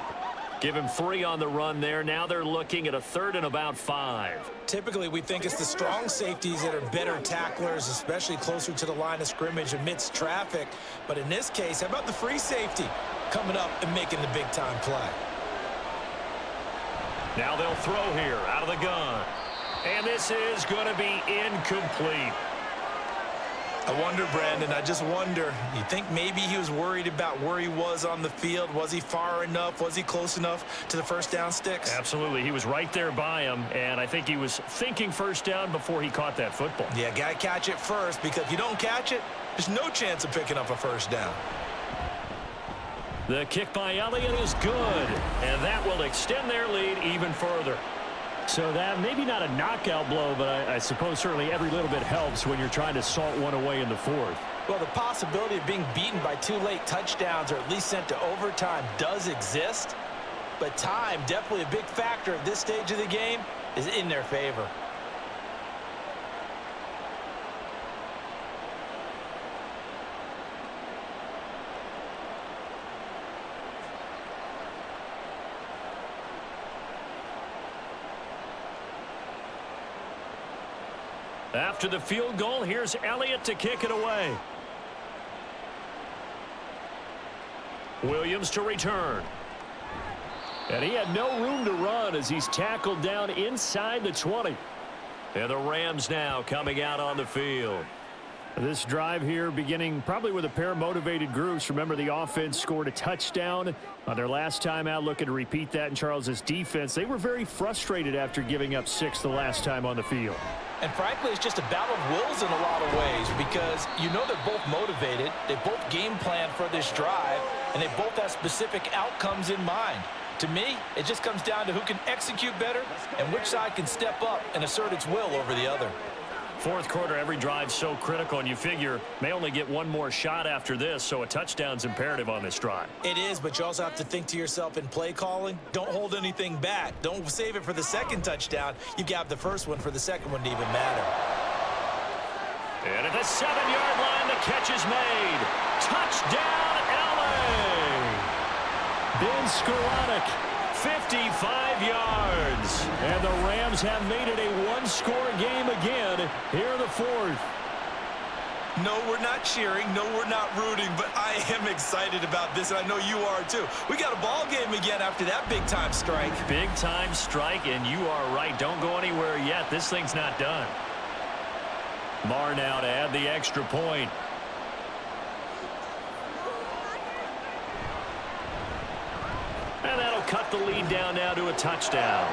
Speaker 2: Give him 3 on the run there. Now they're looking at a 3rd and about 5.
Speaker 3: Typically, we think it's the strong safeties that are better tacklers, especially closer to the line of scrimmage amidst traffic. But in this case, how about the free safety coming up and making the big-time play?
Speaker 2: Now they'll throw here out of the gun. And this is going to be incomplete.
Speaker 3: I wonder, Brandon, I just wonder, you think maybe he was worried about where he was on the field? Was he far enough? Was he close enough to the first down sticks?
Speaker 2: Absolutely. He was right there by him, and I think he was thinking first down before he caught that football.
Speaker 3: Yeah, got to catch it first, because if you don't catch it, there's no chance of picking up a first down.
Speaker 2: The kick by Elliott is good, and that will extend their lead even further. So that maybe not a knockout blow, but I suppose certainly every little bit helps when you're trying to salt one away in the fourth.
Speaker 3: Well, the possibility of being beaten by 2 late touchdowns or at least sent to overtime does exist, but time, definitely a big factor at this stage of the game, is in their favor.
Speaker 2: After the field goal, here's Elliott to kick it away. Williams to return. And he had no room to run as he's tackled down inside the 20. And the Rams now coming out on the field. This drive here beginning probably with a pair of motivated groups. Remember, the offense scored a touchdown on their last time out, looking to repeat that in Charles's defense. They were very frustrated after giving up 6 the last time on the field.
Speaker 3: And frankly, it's just a battle of wills in a lot of ways, because you know they're both motivated, they both game plan for this drive, and they both have specific outcomes in mind. To me, it just comes down to who can execute better and which side can step up and assert its will over the other.
Speaker 2: Fourth quarter, every drive so critical, and you figure may only get one more shot after this, so a touchdown's imperative on this drive.
Speaker 3: It is, but you also have to think to yourself in play calling, don't hold anything back. Don't save it for the second touchdown. You've got the first one for the second one to even matter.
Speaker 2: And at the 7-yard line, the catch is made. Touchdown, LA! Ben Skoranek, 55 yards. And the Rams have made it a one-score game again here in the fourth.
Speaker 3: No, we're not cheering. No, we're not rooting, but I am excited about this, and I know you are too. We got a ball game again after that big-time strike.
Speaker 2: Big-time strike, and you are right. Don't go anywhere yet. This thing's not done. Marr now to add the extra point. And that'll cut the lead down now to a touchdown.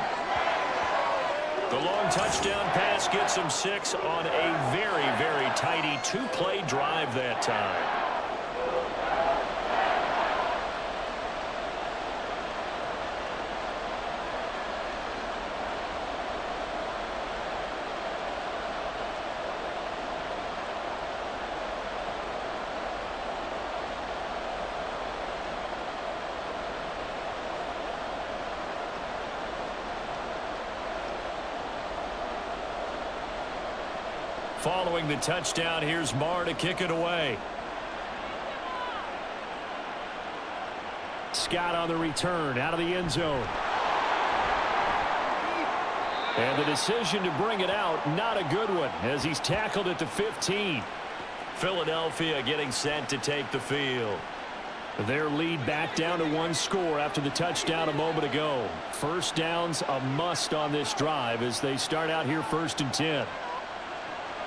Speaker 2: The long touchdown pass gets him 6 on a very, very tidy 2-play drive that time. Following the touchdown, here's Marr to kick it away. Scott on the return, out of the end zone. And the decision to bring it out, not a good one, as he's tackled at the 15. Philadelphia getting set to take the field. Their lead back down to 1 score after the touchdown a moment ago. First down's a must on this drive as they start out here 1st and 10.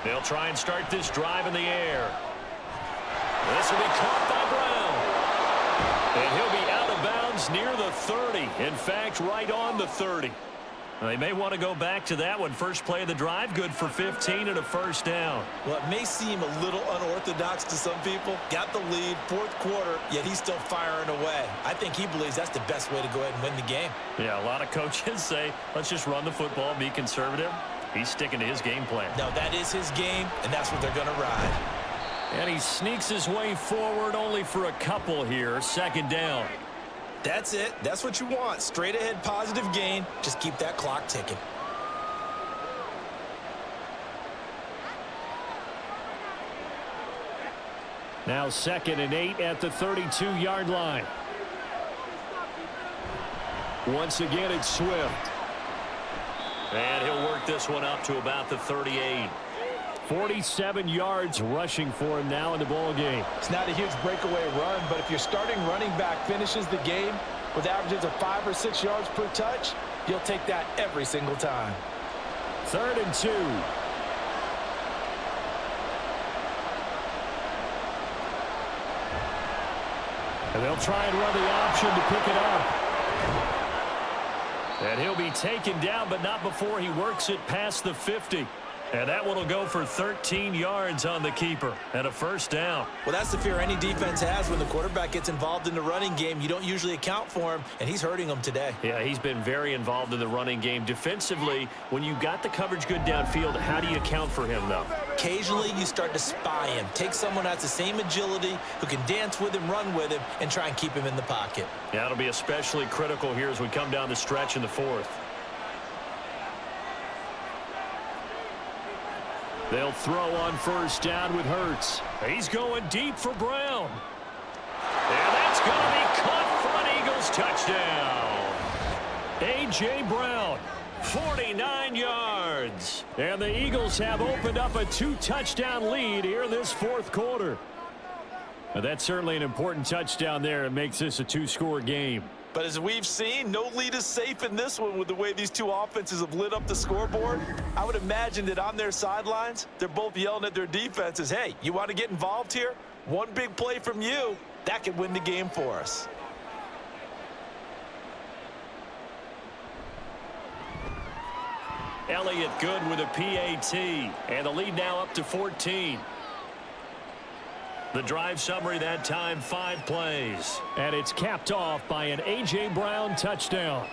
Speaker 2: They'll try and start this drive in the air. This will be caught by Brown. And he'll be out of bounds near the 30. In fact, right on the 30. They may want to go back to that one. First play of the drive, good for 15 and a first down.
Speaker 3: Well, it may seem a little unorthodox to some people. Got the lead, fourth quarter, yet he's still firing away. I think he believes that's the best way to go ahead and win the game.
Speaker 2: Yeah, a lot of coaches say, let's just run the football, be conservative. He's sticking to his game plan.
Speaker 3: No, that is his game, and that's what they're going to ride.
Speaker 2: And he sneaks his way forward only for a couple here. Second down.
Speaker 3: That's it. That's what you want. Straight ahead, positive gain. Just keep that clock ticking.
Speaker 6: Now 2nd and 8 at the 32-yard line. Once again, it's Swift.
Speaker 2: And he'll work this one up to about the 38.
Speaker 6: 47 yards rushing for him now in the ball game.
Speaker 4: It's not a huge breakaway run, but if your starting running back finishes the game with averages of 5 or 6 yards per touch, you'll take that every single time.
Speaker 6: 3rd and 2. And they'll try and run the option to pick it up.
Speaker 2: And he'll be taken down, but not before he works it past the 50. And that one will go for 13 yards on the keeper and a first down.
Speaker 3: Well, that's the fear any defense has when the quarterback gets involved in the running game. You don't usually account for him, and he's hurting them today.
Speaker 2: Yeah, he's been very involved in the running game. Defensively, when you got the coverage good downfield, how do you account for him, though?
Speaker 3: Occasionally, you start to spy him. Take someone who has the same agility, who can dance with him, run with him, and try and keep him in the pocket.
Speaker 2: Yeah, it'll be especially critical here as we come down the stretch in the fourth.
Speaker 6: They'll throw on first down with Hurts.
Speaker 2: He's going deep for Brown. And that's going to be caught for an Eagles touchdown.
Speaker 6: A.J. Brown.
Speaker 2: 49 yards.
Speaker 6: And the Eagles have opened up a 2-touchdown lead here in this fourth quarter. Now, that's certainly an important touchdown there. It makes this a 2-score game.
Speaker 4: But as we've seen, no lead is safe in this one with the way these two offenses have lit up the scoreboard. I would imagine that on their sidelines, they're both yelling at their defenses, hey, you want to get involved here? One big play from you, that could win the game for us.
Speaker 2: Elliott good with a PAT. And the lead now up to 14. The drive summary that time, 5 plays.
Speaker 6: And it's capped off by an A.J. Brown touchdown.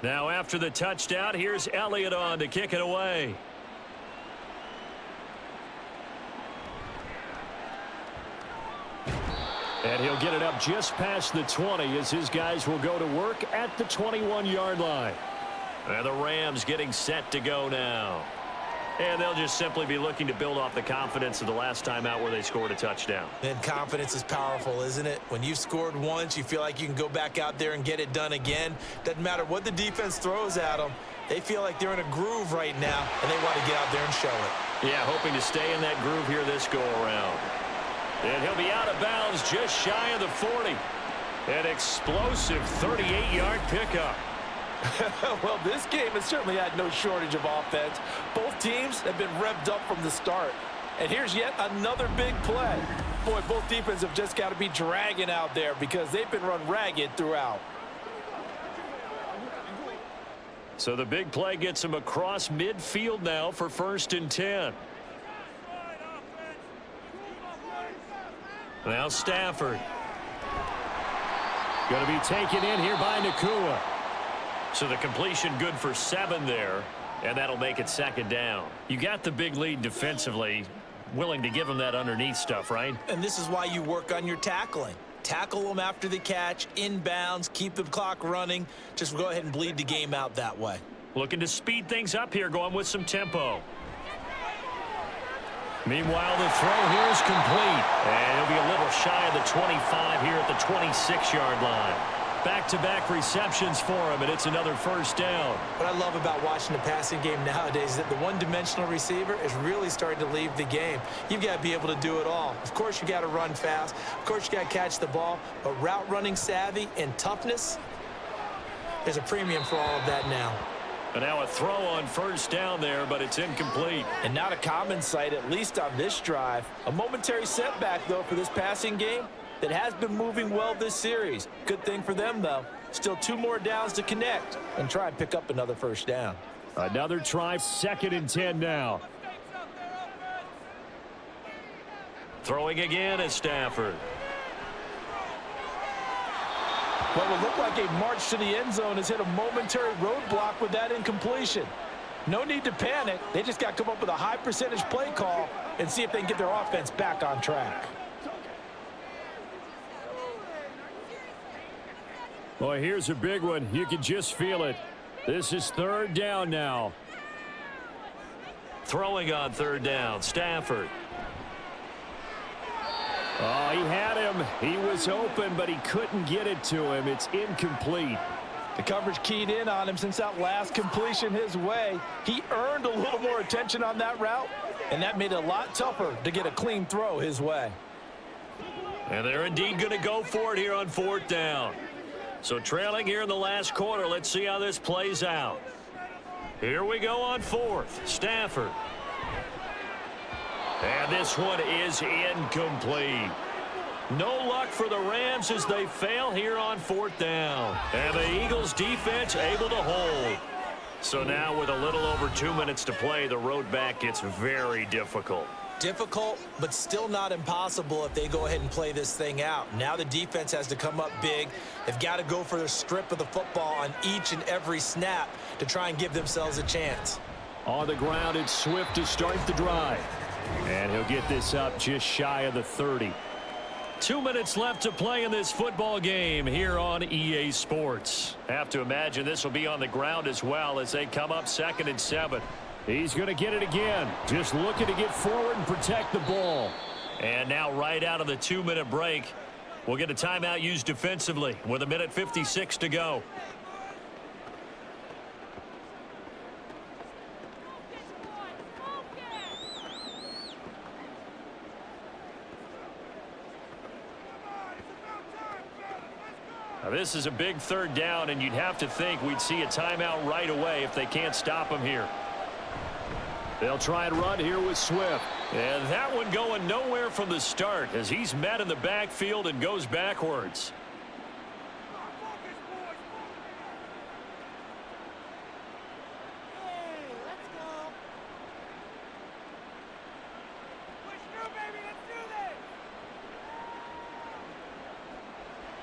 Speaker 2: Now after the touchdown, here's Elliott on to kick it away.
Speaker 6: And he'll get it up just past the 20 as his guys will go to work at the 21-yard line.
Speaker 2: And the Rams getting set to go now. And they'll just simply be looking to build off the confidence of the last time out where they scored a touchdown.
Speaker 3: And confidence is powerful, isn't it? When you've scored once, you feel like you can go back out there and get it done again. Doesn't matter what the defense throws at them. They feel like they're in a groove right now, and they want to get out there and show it.
Speaker 2: Yeah, hoping to stay in that groove here this go-around. And he'll be out of bounds just shy of the 40. An explosive 38-yard pickup.
Speaker 4: Well, this game has certainly had no shortage of offense. Both teams have been revved up from the start. And here's yet another big play. Boy, both defenses have just got to be dragging out there because they've been run ragged throughout.
Speaker 2: So the big play gets him across midfield now for 1st and 10. Now Stafford.
Speaker 6: Going to be taken in here by Nakua.
Speaker 2: So the completion good for 7 there, and that'll make it 2nd down. You got the big lead defensively, willing to give them that underneath stuff, right?
Speaker 3: And this is why you work on your tackling. Tackle them after the catch, inbounds, keep the clock running. Just go ahead and bleed the game out that way.
Speaker 2: Looking to speed things up here, going with some tempo. Meanwhile, the throw here is complete. And he'll be a little shy of the 25 here at the 26-yard line. Back-to-back receptions for him, and it's another first down.
Speaker 3: What I love about watching the passing game nowadays is that the one-dimensional receiver is really starting to leave the game. You've got to be able to do it all. Of course, you got to run fast. Of course, you got to catch the ball. But route running savvy and toughness, there's a premium for all of that now.
Speaker 2: And now a throw on first down there, but it's incomplete.
Speaker 4: And not a common sight, at least on this drive. A momentary setback, though, for this passing game that has been moving well this series. Good thing for them, though. Still 2 more downs to connect and try and pick up another first down.
Speaker 2: Another try, 2nd and 10 now. Throwing again is Stafford.
Speaker 4: What will look like a march to the end zone has hit a momentary roadblock with that incompletion. No need to panic. They just got to come up with a high percentage play call and see if they can get their offense back on track.
Speaker 2: Boy, here's a big one. You can just feel it. This is 3rd down now. Throwing on 3rd down, Stafford. Oh, he had him. He was open, but he couldn't get it to him. It's incomplete.
Speaker 4: The coverage keyed in on him since that last completion his way. He earned a little more attention on that route, and that made it a lot tougher to get a clean throw his way.
Speaker 2: And they're indeed going to go for it here on 4th down. So trailing here in the last quarter, let's see how this plays out. Here we go on 4th. Stafford. And this one is incomplete. No luck for the Rams as they fail here on 4th down. And the Eagles defense able to hold. So now with a little over 2 minutes to play, the road back gets very difficult.
Speaker 3: Difficult, but still not impossible if they go ahead and play this thing out. Now the defense has to come up big. They've got to go for the strip of the football on each and every snap to try and give themselves a chance.
Speaker 2: On the ground, it's Swift to start the drive. And he'll get this up just shy of the 30. 2 minutes left to play in this football game here on EA Sports. Have to imagine this will be on the ground as well as they come up 2nd and 7. He's going to get it again. Just looking to get forward and protect the ball. And now right out of the 2-minute break, we'll get a timeout used defensively with 1:56 to go. Now this is a big 3rd down, and you'd have to think we'd see a timeout right away if they can't stop him here. They'll try and run here with Swift. And that one going nowhere from the start as he's met in the backfield and goes backwards.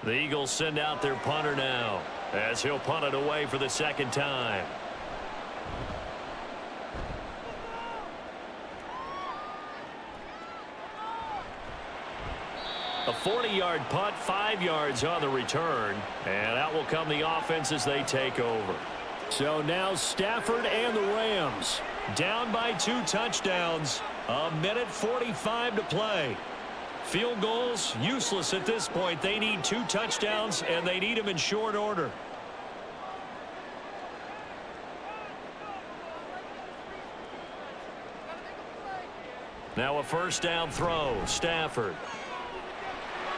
Speaker 2: The Eagles send out their punter now as he'll punt it away for the 2nd time. A 40-yard punt, 5 yards on the return, and out will come the offense as they take over. So now Stafford and the Rams down by 2 touchdowns. 1:45 to play. Field goals useless at this point. They need 2 touchdowns, and they need them in short order. Now a 1st down throw. Stafford.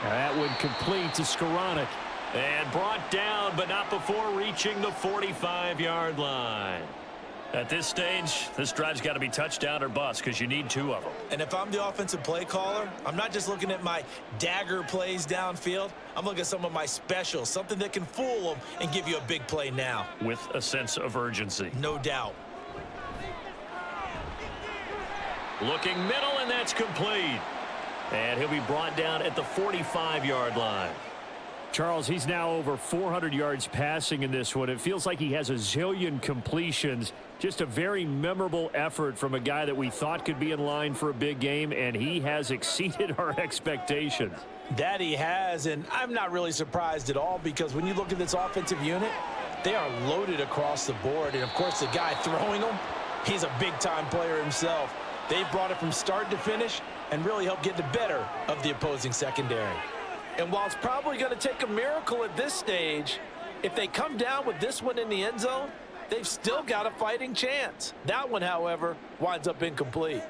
Speaker 2: That one complete to Skoranek. And brought down, but not before reaching the 45-yard line. At this stage, this drive's got to be touchdown or bust because you need 2 of them.
Speaker 3: And if I'm the offensive play caller, I'm not just looking at my dagger plays downfield. I'm looking at some of my specials, something that can fool them and give you a big play now.
Speaker 2: With a sense of urgency.
Speaker 3: No doubt.
Speaker 2: Looking middle, and that's complete. And he'll be brought down at the 45-yard line. Charles, he's now over 400 yards passing in this one. It feels like he has a zillion completions. Just a very memorable effort from a guy that we thought could be in line for a big game, and he has exceeded our expectations.
Speaker 4: That he has, and I'm not really surprised at all because when you look at this offensive unit, they are loaded across the board. And, of course, the guy throwing them, he's a big-time player himself. They brought it from start to finish and really helped get the better of the opposing secondary. And while it's probably going to take a miracle at this stage, if they come down with this one in the end zone, they've still got a fighting chance. That one, however, winds up incomplete.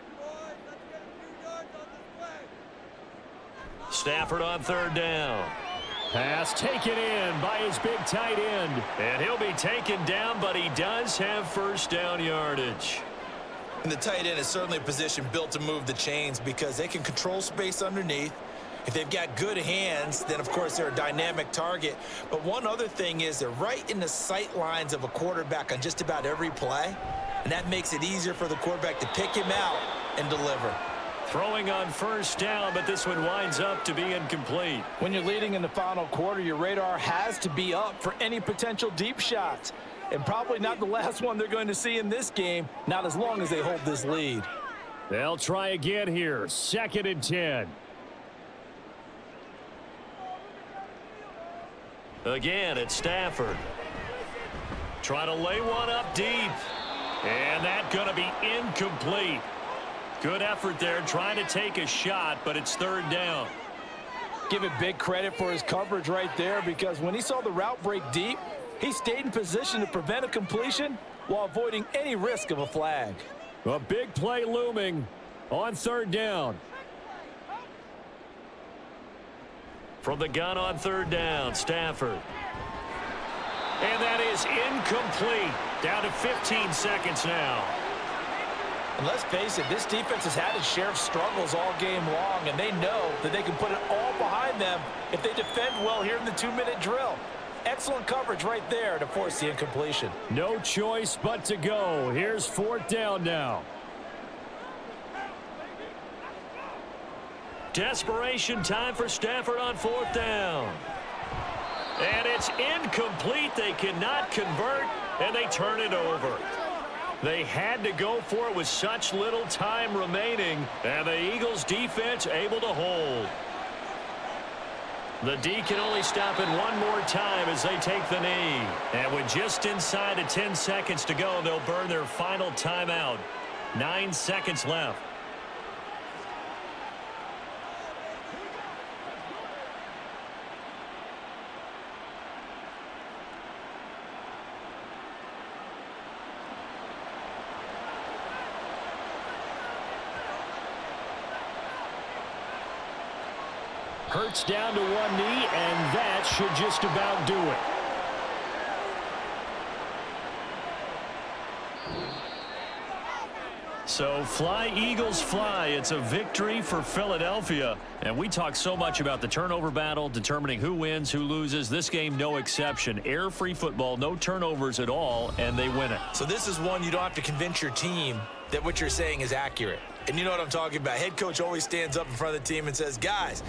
Speaker 2: Stafford on third down. Pass taken in by his big tight end. And he'll be taken down, but he does have first down yardage.
Speaker 3: And the tight end is certainly a position built to move the chains because they can control space underneath. If they've got good hands, then, of course, they're a dynamic target. But one other thing is they're right in the sight lines of a quarterback on just about every play, and that makes it easier for the quarterback to pick him out and deliver.
Speaker 2: Throwing on first down, but this one winds up to be incomplete.
Speaker 4: When you're leading in the final quarter, your radar has to be up for any potential deep shots. And probably not the last one they're going to see in this game, not as long as they hold this lead.
Speaker 2: They'll try again here, 2nd and 10. Again, it's Stafford. Trying to lay one up deep. And that's going to be incomplete. Good effort there, trying to take a shot, but it's third down.
Speaker 4: Give it big credit for his coverage right there, because when he saw the route break deep, he stayed in position to prevent a completion while avoiding any risk of a flag.
Speaker 2: A big play looming on third down. From the gun on third down, Stafford. And that is incomplete. Down to 15 seconds now.
Speaker 4: And let's face it, this defense has had its share of struggles all game long, and they know that they can put it all behind them if they defend well here in the 2-minute drill. Excellent coverage right there to force the incompletion.
Speaker 2: No choice but to go. Here's 4th down now. Desperation time for Stafford on 4th down. And it's incomplete. They cannot convert, and they turn it over. They had to go for it with such little time remaining, and the Eagles defense able to hold. The D can only stop it one more time as they take the knee. And with just inside of 10 seconds to go, they'll burn their final timeout. 9 seconds left. Hurts down to one knee, and that should just about do it. So fly, Eagles, fly. It's a victory for Philadelphia. And we talk so much about the turnover battle, determining who wins, who loses. This game, no exception. Air-free football, no turnovers at all, and they win it.
Speaker 3: So this is one you don't have to convince your team that what you're saying is accurate. And you know what I'm talking about. Head coach always stands up in front of the team and says, guys,